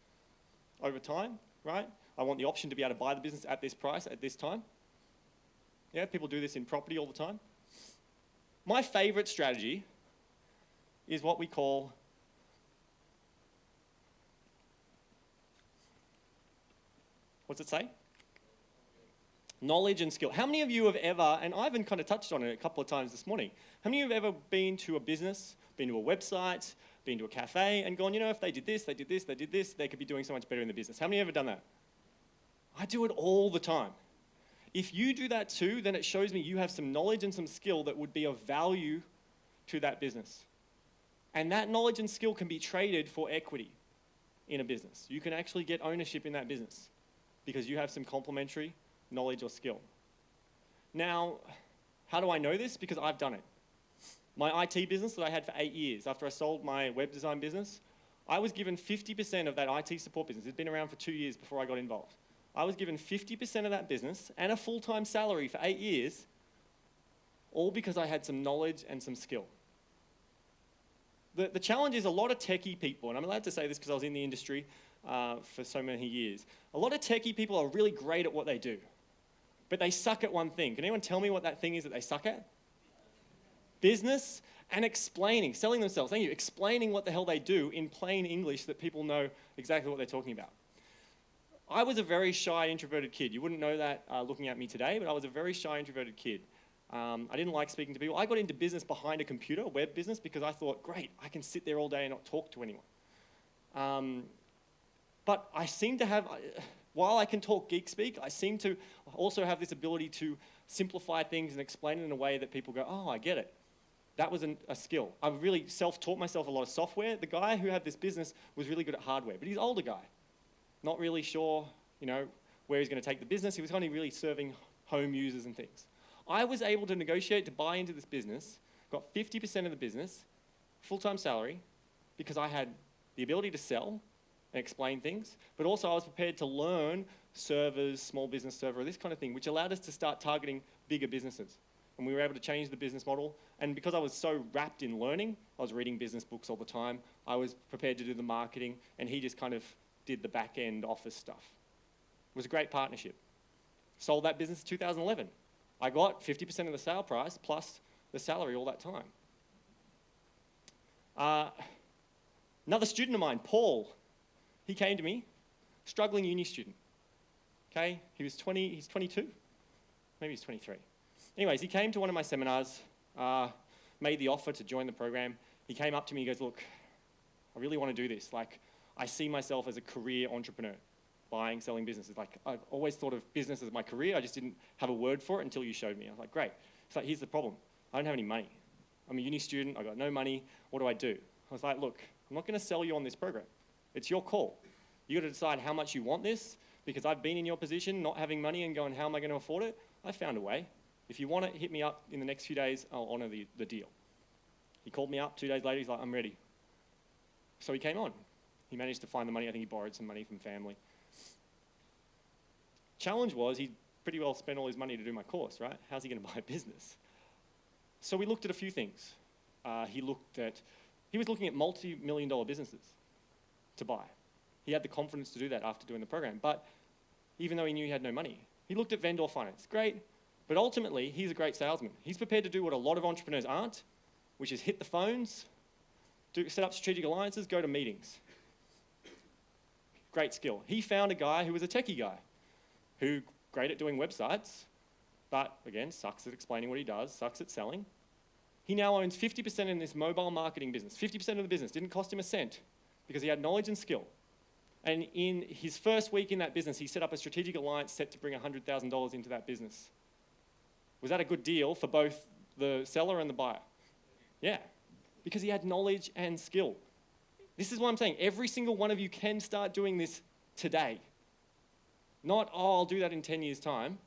S2: over time, right? I want the option to be able to buy the business at this price, at this time. Yeah, people do this in property all the time. My favorite strategy is what we call what's it say? Knowledge and skill. How many of you have ever, and Ivan kind of touched on it a couple of times this morning, how many of you have ever been to a business, been to a website, been to a cafe, and gone, if they did this, they did this, they did this, they could be doing so much better in the business? How many have ever done that? I do it all the time. If you do that too, then it shows me you have some knowledge and some skill that would be of value to that business. And that knowledge and skill can be traded for equity in a business. You can actually get ownership in that business because you have some complementary knowledge or skill. Now, how do I know this? Because I've done it. My IT business that I had for 8 years, after I sold my web design business, I was given 50% of that IT support business. It's been around for 2 years before I got involved. I was given 50% of that business and a full-time salary for 8 years, all because I had some knowledge and some skill. The challenge is a lot of techie people, and I'm allowed to say this because I was in the industry for so many years. A lot of techie people are really great at what they do, but they suck at one thing. Can anyone tell me what that thing is that they suck at? Business and explaining, selling themselves. Thank you. Explaining what the hell they do in plain English that people know exactly what they're talking about. I was a very shy, introverted kid. You wouldn't know that looking at me today, but I was a very shy, introverted kid. I didn't like speaking to people. I got into business behind a computer, a web business, because I thought, great, I can sit there all day and not talk to anyone. But I seem to have, while I can talk geek speak, I seem to also have this ability to simplify things and explain it in a way that people go, oh, I get it. That was a skill. I really self-taught myself a lot of software. The guy who had this business was really good at hardware, but he's an older guy. Not really sure, where he's going to take the business. He was only really serving home users and things. I was able to negotiate to buy into this business, got 50% of the business, full-time salary, because I had the ability to sell and explain things, but also I was prepared to learn servers, small business server, this kind of thing, which allowed us to start targeting bigger businesses. And we were able to change the business model. And because I was so wrapped in learning, I was reading business books all the time. I was prepared to do the marketing, and he just kind of did the back-end office stuff. It was a great partnership. Sold that business in 2011. I got 50% of the sale price plus the salary all that time. Another student of mine, Paul, he came to me, struggling uni student. Okay, he's 22, maybe he's 23. Anyways, he came to one of my seminars, made the offer to join the program. He came up to me, he goes, look, I really want to do this. Like, I see myself as a career entrepreneur, buying, selling businesses. Like, I've always thought of business as my career. I just didn't have a word for it until you showed me. I was like, great. He's like, here's the problem. I don't have any money. I'm a uni student. I got no money. What do I do? I was like, look, I'm not going to sell you on this program. It's your call. You got to decide how much you want this, because I've been in your position, not having money and going, how am I going to afford it? I found a way. If you want it, hit me up in the next few days. I'll honor the deal. He called me up 2 days later. He's like, I'm ready. So he came on. He managed to find the money. I think he borrowed some money from family. Challenge was he pretty well spent all his money to do my course, right? How's he going to buy a business? So we looked at a few things. He was looking at multi-million-dollar businesses to buy. He had the confidence to do that after doing the program. But even though he knew he had no money, he looked at vendor finance. Great. But ultimately, he's a great salesman. He's prepared to do what a lot of entrepreneurs aren't, which is hit the phones, set up strategic alliances, go to meetings. Great skill. He found a guy who was a techie guy, who great at doing websites, but again, sucks at explaining what he does, sucks at selling. He now owns 50% in this mobile marketing business. 50% of the business didn't cost him a cent because he had knowledge and skill. And in his first week in that business, he set up a strategic alliance set to bring $100,000 into that business. Was that a good deal for both the seller and the buyer? Yeah, because he had knowledge and skill. This is what I'm saying. Every single one of you can start doing this today. Not, oh, I'll do that in 10 years' time.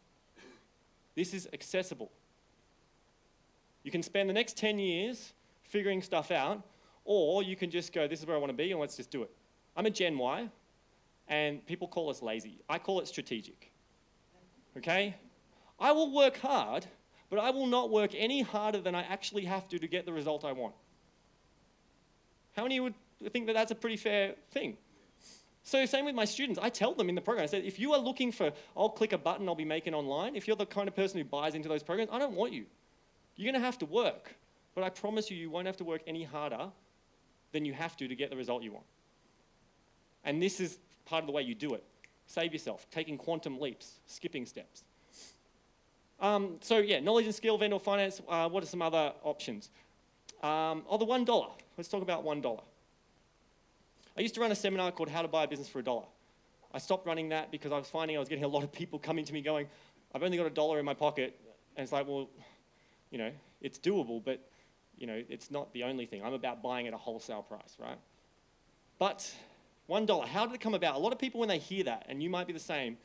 S2: This is accessible. You can spend the next 10 years figuring stuff out, or you can just go, this is where I want to be, and let's just do it. I'm a Gen Y, and people call us lazy. I call it strategic. Okay? I will work hard, but I will not work any harder than I actually have to get the result I want. How many would think that that's a pretty fair thing? So same with my students. I tell them in the program, I said, if you are looking for, I'll click a button, I'll be making online, if you're the kind of person who buys into those programs, I don't want you. You're going to have to work, but I promise you, you won't have to work any harder than you have to get the result you want. And this is part of the way you do it. Save yourself, taking quantum leaps, skipping steps. So yeah, knowledge and skill, vendor finance, what are some other options? The $1. Let's talk about $1. I used to run a seminar called How to Buy a Business for $1. I stopped running that because I was finding I was getting a lot of people coming to me going, I've only got $1 in my pocket. And it's like, well, it's doable, but you know, it's not the only thing. I'm about buying at a wholesale price, right? But $1, how did it come about? A lot of people, when they hear that, and you might be the same,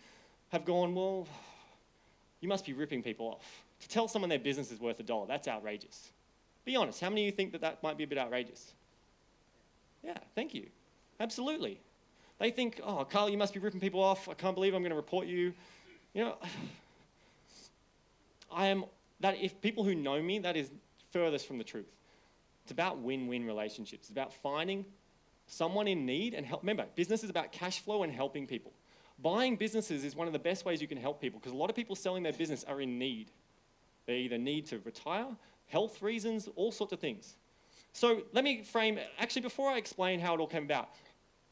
S2: have gone, well, you must be ripping people off. To tell someone their business is worth $1, that's outrageous. Be honest, how many of you think that that might be a bit outrageous? Yeah, thank you. Absolutely. They think, oh, Carl, you must be ripping people off. I can't believe I'm going to report you. You know, if people who know me, that is furthest from the truth. It's about win-win relationships. It's about finding someone in need and help. Remember, business is about cash flow and helping people. Buying businesses is one of the best ways you can help people because a lot of people selling their business are in need. They either need to retire, health reasons, all sorts of things. So let me frame, actually before I explain how it all came about,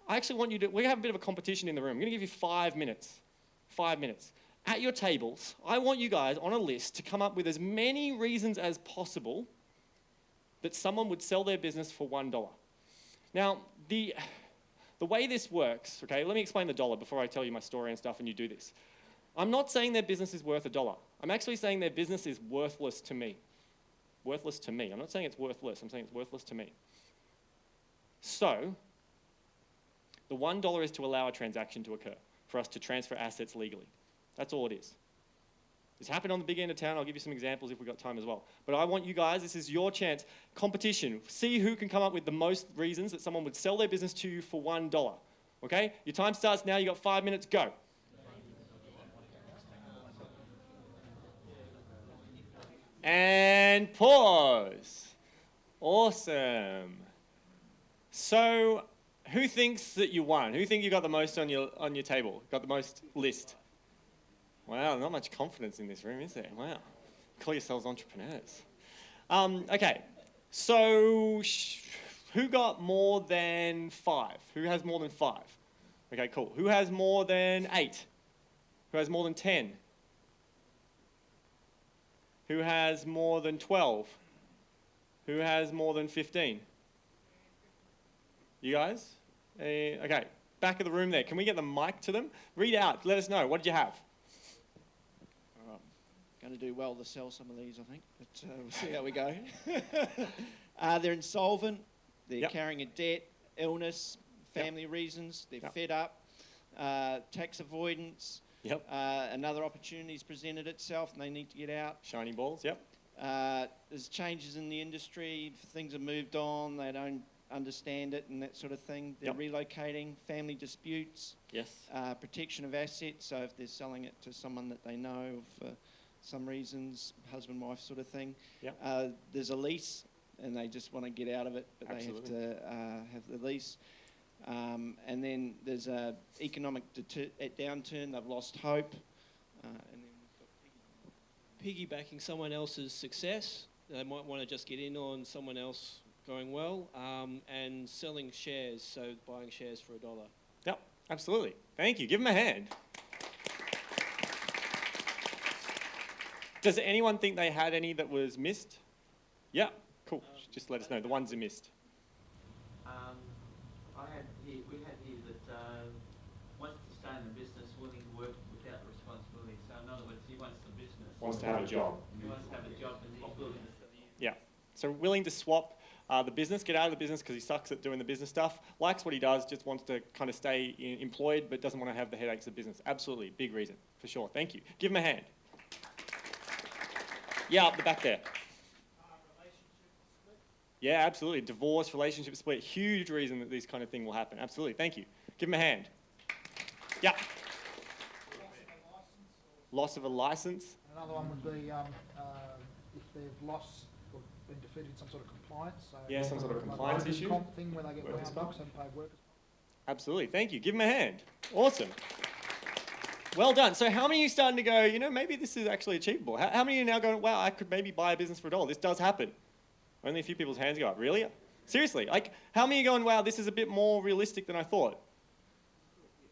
S2: I actually want you to, we have a bit of a competition in the room. I'm going to give you 5 minutes. 5 minutes. At your tables, I want you guys on a list to come up with as many reasons as possible that someone would sell their business for $1. Now, the way this works, okay, let me explain the dollar before I tell you my story and stuff and you do this. I'm not saying their business is worth $1. I'm actually saying their business is worthless to me. Worthless to me. I'm not saying it's worthless. I'm saying it's worthless to me. So, the $1 is to allow a transaction to occur, for us to transfer assets legally. That's all it is. This happened on the big end of town. I'll give you some examples if we've got time as well. But I want you guys, this is your chance. Competition. See who can come up with the most reasons that someone would sell their business to you for $1. Okay? Your time starts now. You've got 5 minutes. Go. And pause. Awesome. So, who thinks that you won? Who think you got the most on your table? Got the most list? Wow, not much confidence in this room, is there? Wow. Call yourselves entrepreneurs. Okay, so who got more than 5? Who has more than 5? Okay, cool. Who has more than 8? Who has more than 10? Who has more than 12? Who has more than 15? You guys? Okay, back of the room there. Can we get the mic to them? Read out. Let us know. What did you have?
S3: Going to do well to sell some of these, I think, but we'll see how we go. They're insolvent, they're carrying a debt, illness, family reasons, they're fed up, tax avoidance, another opportunity's presented itself and they need to get out.
S2: Shiny balls,
S3: There's changes in the industry, things have moved on, they don't understand it and that sort of thing. They're relocating, family disputes, protection of assets, so if they're selling it to someone that they know for some reasons, husband, wife sort of thing. There's a lease and they just want to get out of it, but they have to have the lease. And then there's a economic downturn, they've lost hope. And then we've got
S4: piggybacking someone else's success. They might want to just get in on someone else going well, and selling shares, so buying shares for $1.
S2: Yep, absolutely. Thank you. Give them a hand. Does anyone think they had any that was missed? Yeah, cool. Just let us know. The ones that missed.
S5: We had here that wants to stay in the business, willing to work without responsibility. So in other words, he wants the business.
S2: Wants to have a job.
S5: He wants to have a job and he's willing to.
S2: Yeah. So willing to swap the business, get out of the business because he sucks at doing the business stuff, likes what he does, just wants to kind of stay employed but doesn't want to have the headaches of business. Absolutely, big reason, for sure. Thank you. Give him a hand. Yeah, up the back there. Yeah, absolutely. Divorce, relationship split, huge reason that this kind of thing will happen. Absolutely, thank you. Give him a hand. Yeah. Loss of a license.
S6: Another one would be if they've lost or been defeated in some sort of compliance. So
S2: yeah, some sort of compliance issue.
S6: Comp thing where they get wound up and paid workers.
S2: Absolutely, thank you. Give him a hand. Awesome. Well done. So how many of you starting to go, you know, maybe this is actually achievable? How many of you are now going, wow, I could maybe buy a business for $1? This does happen. Only a few people's hands go up. Really? Seriously? Like, how many are going, wow, this is a bit more realistic than I thought?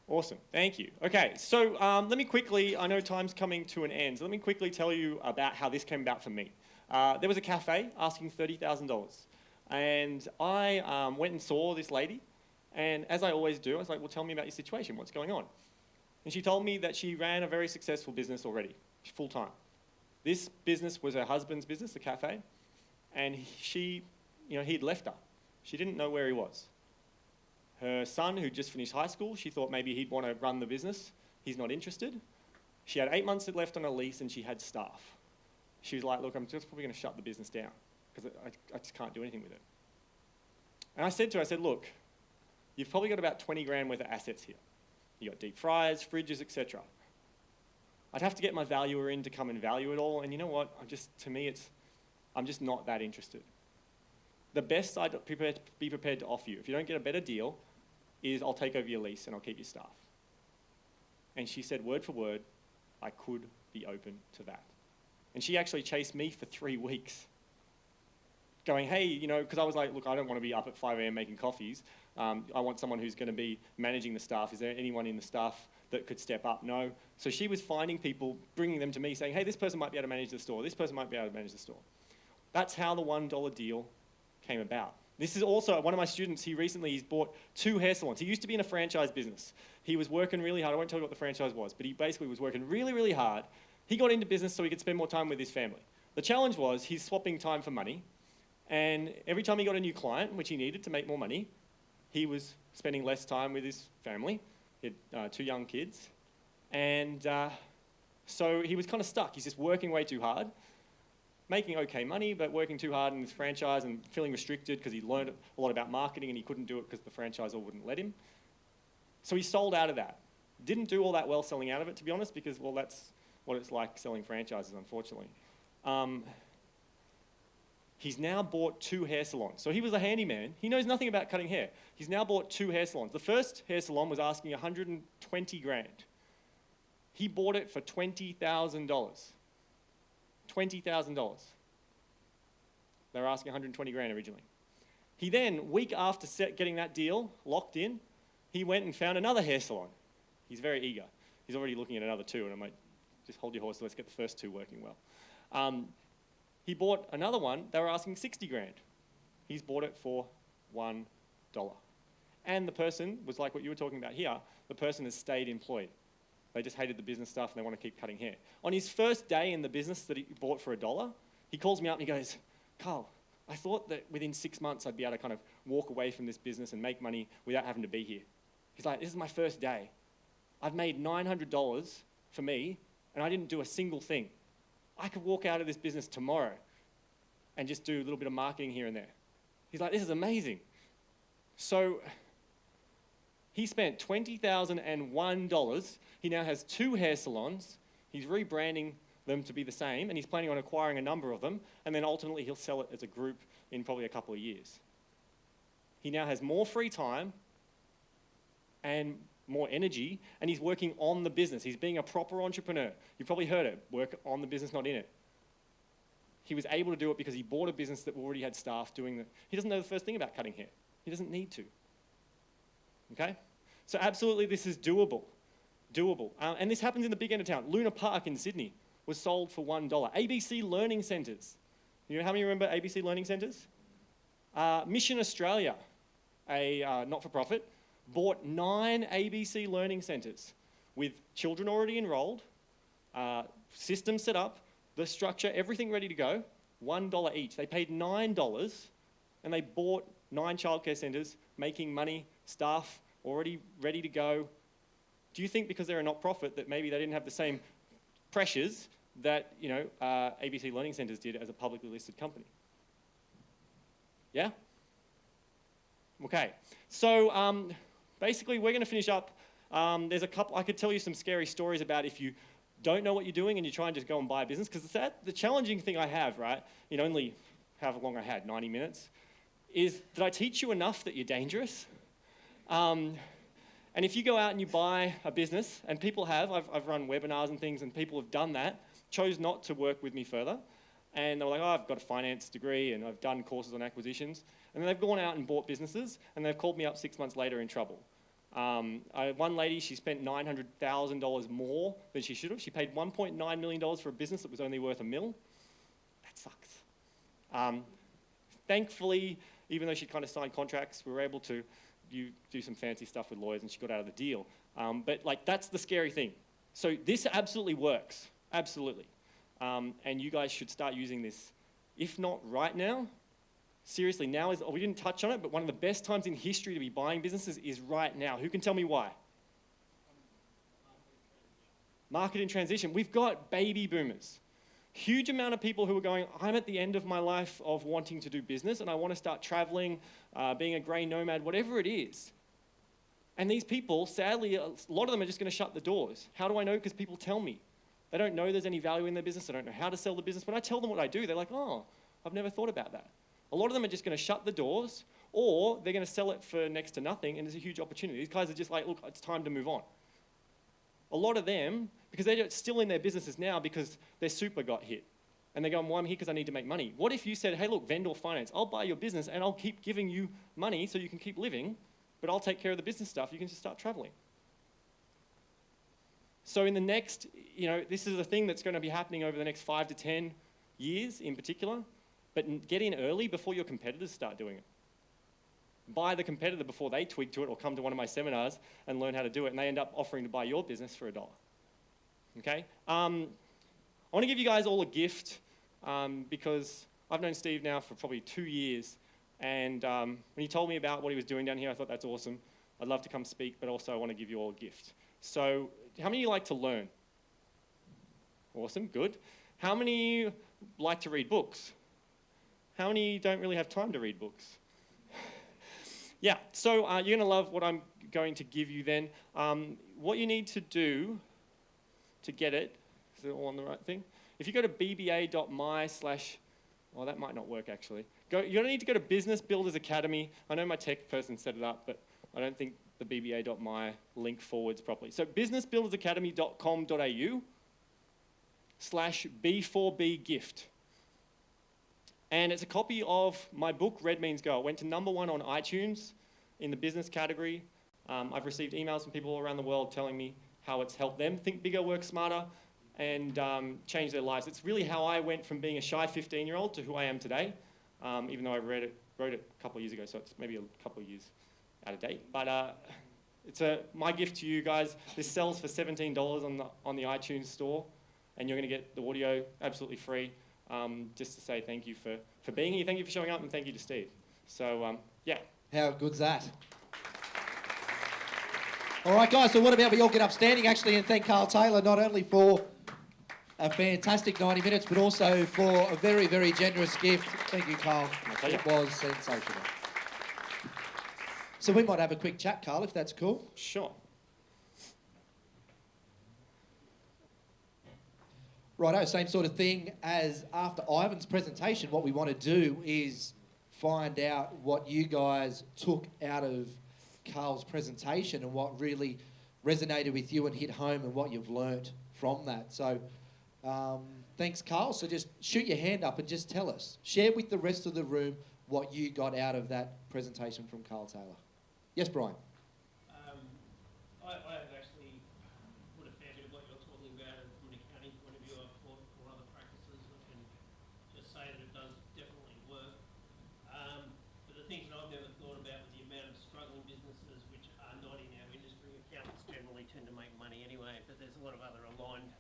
S2: Awesome. Thank you. Okay, so let me quickly, I know time's coming to an end, so let me quickly tell you about how this came about for me. There was a cafe asking $30,000. And I went and saw this lady. And as I always do, I was like, well, tell me about your situation. What's going on? And she told me that she ran a very successful business already, full-time. This business was her husband's business, the cafe. and she, he'd left her. She didn't know where he was. Her son, who'd just finished high school, she thought maybe he'd want to run the business. He's not interested. She had 8 months left on her lease, and she had staff. She was like, look, I'm just probably going to shut the business down because I just can't do anything with it. And I said to her, look, you've probably got about 20 grand worth of assets here. You got deep fryers, fridges, etc. I'd have to get my valuer in to come and value it all, and you know what? I'm just not that interested. The best I'd be prepared to offer you, if you don't get a better deal, is I'll take over your lease and I'll keep your staff. And she said, word for word, I could be open to that. And she actually chased me for 3 weeks, going, hey, because I was like, look, I don't want to be up at 5 a.m. making coffees. I want someone who's going to be managing the staff. Is there anyone in the staff that could step up? No. So she was finding people, bringing them to me, saying, hey, this person might be able to manage the store. This person might be able to manage the store. That's how the $1 deal came about. This is also one of my students. He's bought 2 hair salons. He used to be in a franchise business. He was working really hard. I won't tell you what the franchise was, but he basically was working really, really hard. He got into business so he could spend more time with his family. The challenge was he's swapping time for money, and every time he got a new client, which he needed to make more money, he was spending less time with his family. He had 2 young kids, and so he was kind of stuck. He's just working way too hard, making okay money, but working too hard in his franchise and feeling restricted because he learned a lot about marketing and he couldn't do it because the franchisor wouldn't let him. So he sold out of that. Didn't do all that well selling out of it, to be honest, because, well, that's what it's like selling franchises, unfortunately. He's now bought 2 hair salons. So he was a handyman. He knows nothing about cutting hair. He's now bought 2 hair salons. The first hair salon was asking 120 grand. He bought it for $20,000. $20,000. They were asking 120 grand originally. He then, week after getting that deal locked in, he went and found another hair salon. He's very eager. He's already looking at another 2, and I'm like, just hold your horse, let's get the first 2 working well. He bought another one, they were asking 60 grand. He's bought it for $1. And the person was like what you were talking about here, the person has stayed employed. They just hated the business stuff and they want to keep cutting hair. On his first day in the business that he bought for $1, he calls me up and he goes, Carl, I thought that within 6 months I'd be able to kind of walk away from this business and make money without having to be here. He's like, this is my first day. I've made $900 for me and I didn't do a single thing. I could walk out of this business tomorrow and just do a little bit of marketing here and there. He's like, this is amazing. So he spent $20,001. He now has 2 hair salons. He's rebranding them to be the same, and he's planning on acquiring a number of them, and then ultimately he'll sell it as a group in probably a couple of years. He now has more free time and more energy, and he's working on the business. He's being a proper entrepreneur. You've probably heard it, work on the business, not in it. He was able to do it because he bought a business that already had staff doing it. He doesn't know the first thing about cutting hair. He doesn't need to. Okay? So absolutely this is doable. Doable. And this happens in the big end of town. Luna Park in Sydney was sold for $1. ABC Learning Centres. You know how many remember ABC Learning Centres? Mission Australia, a not-for-profit, bought 9 ABC Learning Centres with children already enrolled, systems set up, the structure, everything ready to go, $1 each. They paid $9 and they bought 9 childcare centres, making money, staff already ready to go. Do you think because they're a not-profit that maybe they didn't have the same pressures that ABC Learning Centres did as a publicly listed company? Yeah? Okay. So basically we're going to finish up. There's a couple, I could tell you some scary stories about if you don't know what you're doing and you try and just go and buy a business, because the challenging thing I have, right, in only however long I had, 90 minutes, is that I teach you enough that you're dangerous. And if you go out and you buy a business, and people have, I've run webinars and things, and people have done that, chose not to work with me further, and they were like, oh, I've got a finance degree, and I've done courses on acquisitions, and then they've gone out and bought businesses, and they've called me up 6 months later in trouble. One lady, she spent $900,000 more than she should have. She paid $1.9 million for a business that was only worth $1 million. That sucks. Thankfully, even though she kind of signed contracts, we were able to do some fancy stuff with lawyers and she got out of the deal. But that's the scary thing. So this absolutely works, absolutely. And you guys should start using this if not right now, seriously, now is, we didn't touch on it, but one of the best times in history to be buying businesses is right now. Who can tell me why? Market in transition. We've got baby boomers. Huge amount of people who are going, I'm at the end of my life of wanting to do business and I want to start traveling, being a grey nomad, whatever it is. And these people, sadly, a lot of them are just going to shut the doors. How do I know? Because people tell me. They don't know there's any value in their business. They don't know how to sell the business. When I tell them what I do, they're like, oh, I've never thought about that. A lot of them are just going to shut the doors, or they're going to sell it for next to nothing, and there's a huge opportunity. These guys are just like, look, it's time to move on. A lot of them, because they're still in their businesses now because their super got hit. And they're going, well, I'm here because I need to make money. What if you said, hey, look, vendor finance, I'll buy your business and I'll keep giving you money so you can keep living, but I'll take care of the business stuff. You can just start traveling. So in the next, this is a thing that's going to be happening over the next 5 to 10 years in particular, but get in early before your competitors start doing it. Buy the competitor before they twig to it or come to one of my seminars and learn how to do it, and they end up offering to buy your business for $1. Okay? I want to give you guys all a gift because I've known Steve now for probably 2 years, and when he told me about what he was doing down here, I thought that's awesome. I'd love to come speak, but also I want to give you all a gift. So how many of you like to learn? Awesome, good. How many like to read books? How many don't really have time to read books? Yeah, so you're going to love what I'm going to give you then. What you need to do to get it, is it all on the right thing? If you go to bba.my/ well, that might not work actually. You're going to need to go to Business Builders Academy. I know my tech person set it up, but I don't think the bba.my link forwards properly. So businessbuildersacademy.com.au/B4B gift. And it's a copy of my book, Red Means Go. It went to #1 on iTunes in the business category. I've received emails from people all around the world telling me how it's helped them think bigger, work smarter, and change their lives. It's really how I went from being a shy 15-year-old to who I am today, even though I wrote it a couple of years ago, so it's maybe a couple of years out of date. But it's my gift to you guys. This sells for $17 on the iTunes store, and you're going to get the audio absolutely free. Just to say thank you for being here, thank you for showing up, and thank you to Steve. So, yeah.
S1: How good's that? All right, guys, so what about we all get upstanding, actually, and thank Carl Taylor not only for a fantastic 90 minutes, but also for a very, very generous gift. Thank you, Carl. It was sensational. So we might have a quick chat, Carl, if that's cool.
S2: Sure.
S1: Righto, same sort of thing as after Ivan's presentation. What we want to do is find out what you guys took out of Carl's presentation and what really resonated with you and hit home and what you've learnt from that. So thanks, Carl. So just shoot your hand up and just tell us. Share with the rest of the room what you got out of that presentation from Carl Taylor. Yes, Brian.
S4: I actually would have fair bit of what you're talking about, and from an accounting point of view, I've thought for other practices, I can just say that it does definitely work. But the things that I've never thought about was the amount of struggling businesses which are not in our industry. Accountants generally tend to make money anyway, but there's a lot of other aligned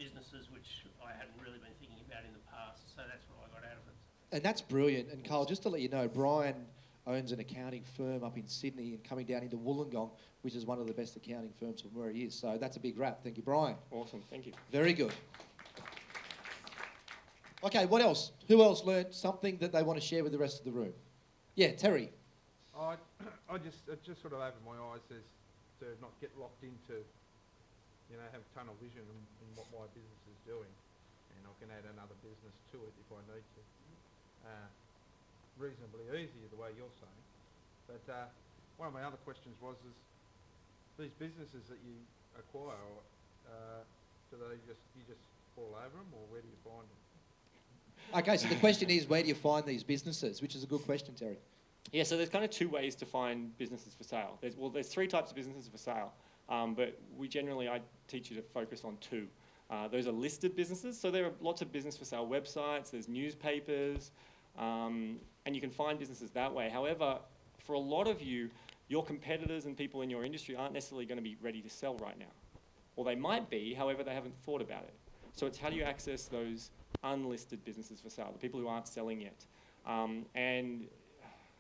S4: businesses which I hadn't really been thinking about in the past, so that's what I got out of it.
S1: And that's brilliant. And Carl, just to let you know, Brian owns an accounting firm up in Sydney and coming down into Wollongong, which is one of the best accounting firms from where he is. So that's a big wrap. Thank you, Brian.
S2: Awesome, thank you.
S1: Very good. Okay, what else? Who else learnt something that they want to share with the rest of the room? Yeah, Terry.
S6: It just sort of opened my eyes as to not get locked into, have tunnel vision in what my business is doing, and I can add another business to it if I need to. Reasonably easy the way you're saying, but one of my other questions was these businesses that you acquire, do you just fall over them, or where do you find them?
S1: Okay, so the question is, where do you find these businesses? Which is a good question, Terry.
S2: Yeah, so there's kind of two ways to find businesses for sale. There's 3 types of businesses for sale, but I teach you to focus on 2. Those are listed businesses, so there are lots of business for sale websites, there's newspapers, and you can find businesses that way. However, for a lot of you, your competitors and people in your industry aren't necessarily going to be ready to sell right now. Or they might be, however, they haven't thought about it. So it's how do you access those unlisted businesses for sale, the people who aren't selling yet. And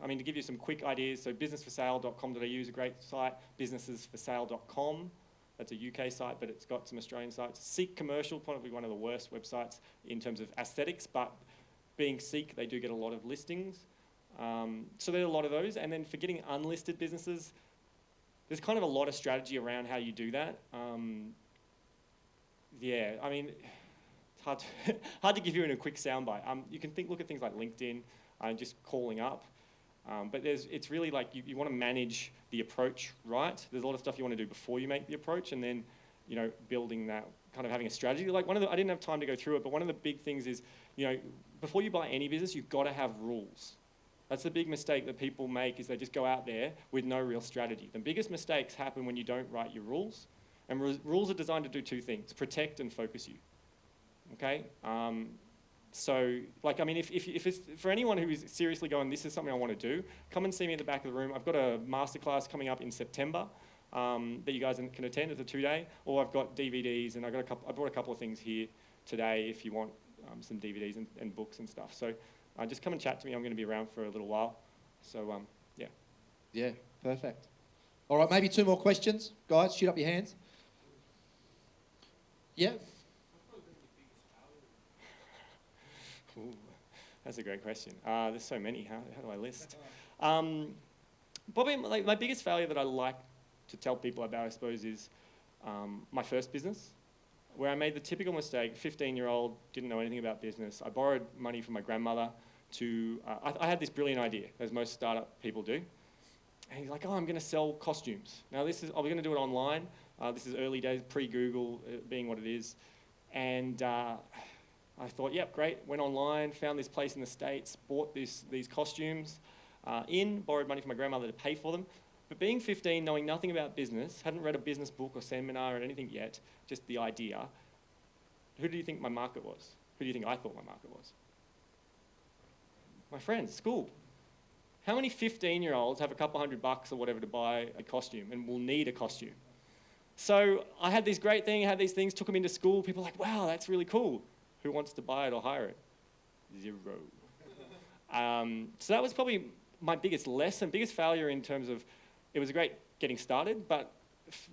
S2: I mean, to give you some quick ideas, so businessforsale.com.au is a great site, businessesforsale.com. That's a UK site, but it's got some Australian sites. Seek Commercial, probably one of the worst websites in terms of aesthetics, but being Seek, they do get a lot of listings. So there are a lot of those. And then for getting unlisted businesses, there's kind of a lot of strategy around how you do that. Yeah, I mean, it's hard to give you in a quick soundbite. You can look at things like LinkedIn and just calling up. But it's really like you want to manage the approach right. There's a lot of stuff you want to do before you make the approach, and then, you know, building that, kind of having a strategy. Like I didn't have time to go through it, but one of the big things is, you know, before you buy any business, you've got to have rules. That's the big mistake that people make, is they just go out there with no real strategy. The biggest mistakes happen when you don't write your rules. And rules are designed to do two things: protect and focus you. Okay? So, like, I mean, if it's for anyone who is seriously going, this is something I want to do, come and see me at the back of the room. I've got a masterclass coming up in September that you guys can attend. It's a 2-day. Or I've got DVDs, and I brought a couple of things here today if you want some DVDs and books and stuff. So just come and chat to me. I'm going to be around for a little while. So, yeah.
S1: Yeah, perfect. All right, maybe 2 more questions. Guys, shoot up your hands. Yeah.
S2: Ooh, that's a great question. There's so many. How do I list? Probably my biggest failure that I like to tell people about, I suppose, is my first business, where I made the typical mistake. 15-year-old, didn't know anything about business. I borrowed money from my grandmother to... I had this brilliant idea, as most startup people do. And he's like, oh, I'm going to sell costumes. Now, I was going to do it online. This is early days, pre-Google being what it is. And... I thought, yep, great. Went online, found this place in the States, bought these costumes borrowed money from my grandmother to pay for them. But being 15, knowing nothing about business, hadn't read a business book or seminar or anything yet, just the idea, who do you think my market was? Who do you think I thought my market was? My friends, school. How many 15-year-olds have a couple $100 or whatever to buy a costume and will need a costume? So I had this great thing, had these things, took them into school. People were like, wow, that's really cool. Who wants to buy it or hire it? 0. So that was probably my biggest lesson, biggest failure in terms of, it was a great getting started, but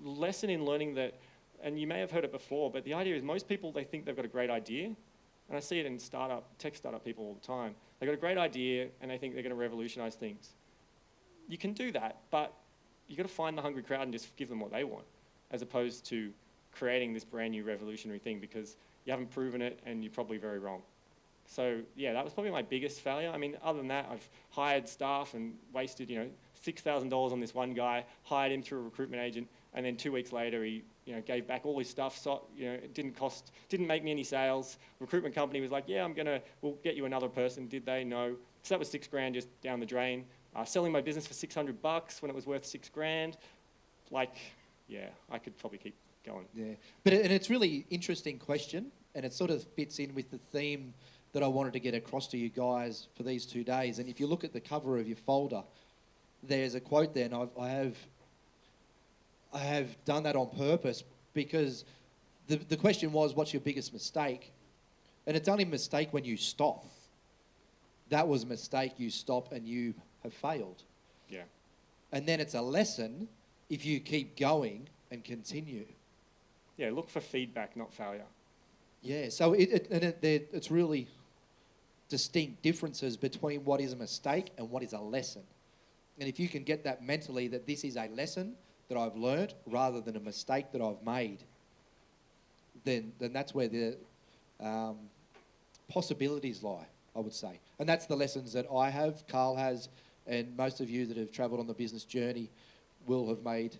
S2: lesson in learning that, and you may have heard it before, but the idea is most people, they think they've got a great idea, and I see it in tech startup people all the time. They've got a great idea, and they think they're going to revolutionize things. You can do that, but you've got to find the hungry crowd and just give them what they want, as opposed to creating this brand new revolutionary thing, because you haven't proven it and you're probably very wrong. So yeah, that was probably my biggest failure. I mean, other than that, I've hired staff and wasted, $6,000 on this one guy, hired him through a recruitment agent, and then 2 weeks later he, gave back all his stuff. So, it didn't make me any sales. Recruitment company was like, yeah, we'll get you another person. Did they? No. So that was $6,000 just down the drain. Selling my business for $600 when it was worth $6,000. Like, yeah, I could probably keep going.
S1: Yeah, and it's really interesting question, and it sort of fits in with the theme that I wanted to get across to you guys for these 2 days. And if you look at the cover of your folder, there's a quote there, and I have done that on purpose, because the question was, what's your biggest mistake? And it's only a mistake when you stop. That was a mistake, you stop and you have failed.
S2: Yeah.
S1: And then it's a lesson if you keep going and continue.
S2: Yeah, look for feedback, not failure.
S1: Yeah, so it's really distinct differences between what is a mistake and what is a lesson. And if you can get that mentally, that this is a lesson that I've learned rather than a mistake that I've made, then that's where the possibilities lie, I would say. And that's the lessons that I have, Carl has, and most of you that have travelled on the business journey will have made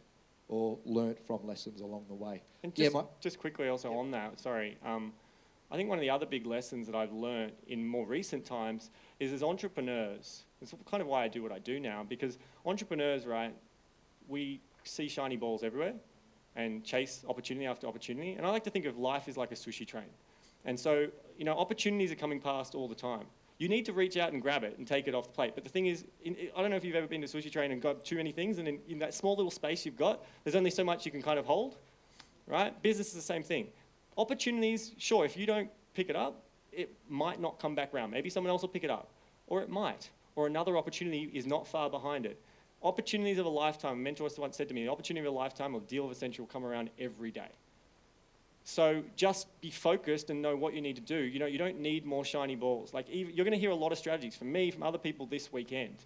S1: or learnt from lessons along the way.
S2: And just quickly also on that, sorry, I think one of the other big lessons that I've learnt in more recent times is as entrepreneurs, it's kind of why I do what I do now, because entrepreneurs, right, we see shiny balls everywhere and chase opportunity after opportunity. And I like to think of life as like a sushi train. And so, opportunities are coming past all the time. You need to reach out and grab it and take it off the plate. But the thing is, I don't know if you've ever been to Sushi Train and got too many things, and in that small little space you've got, there's only so much you can kind of hold, right? Business is the same thing. Opportunities, sure, if you don't pick it up, it might not come back around. Maybe someone else will pick it up, or it might, or another opportunity is not far behind it. Opportunities of a lifetime, a mentor once said to me, the opportunity of a lifetime or deal of a century will come around every day. So just be focused and know what you need to do. You know, you don't need more shiny balls. Like, you're going to hear a lot of strategies from me, from other people this weekend.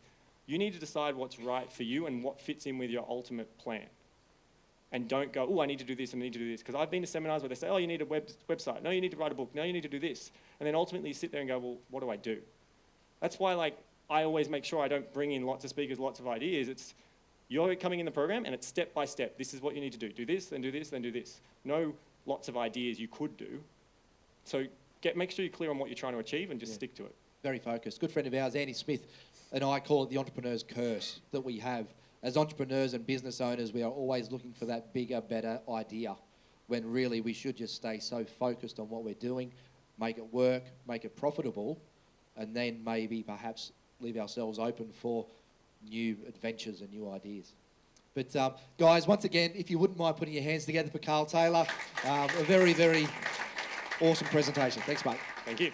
S2: You need to decide what's right for you and what fits in with your ultimate plan. And don't go, oh, I need to do this and I need to do this. Because I've been to seminars where they say, oh, you need a website. No, you need to write a book. No, you need to do this. And then ultimately you sit there and go, well, what do I do? That's why, like, I always make sure I don't bring in lots of speakers, lots of ideas. It's, you're coming in the program and it's step by step. This is what you need to do. Do this, then do this, then do this. No lots of ideas you could do. So make sure you're clear on what you're trying to achieve and just stick to it.
S1: Very focused. Good friend of ours, Andy Smith, and I call it the entrepreneur's curse that we have. As entrepreneurs and business owners, we are always looking for that bigger, better idea, when really we should just stay so focused on what we're doing, make it work, make it profitable, and then maybe perhaps leave ourselves open for new adventures and new ideas. But guys, once again, if you wouldn't mind putting your hands together for Carl Taylor, a very, very awesome presentation. Thanks, mate.
S2: Thank you.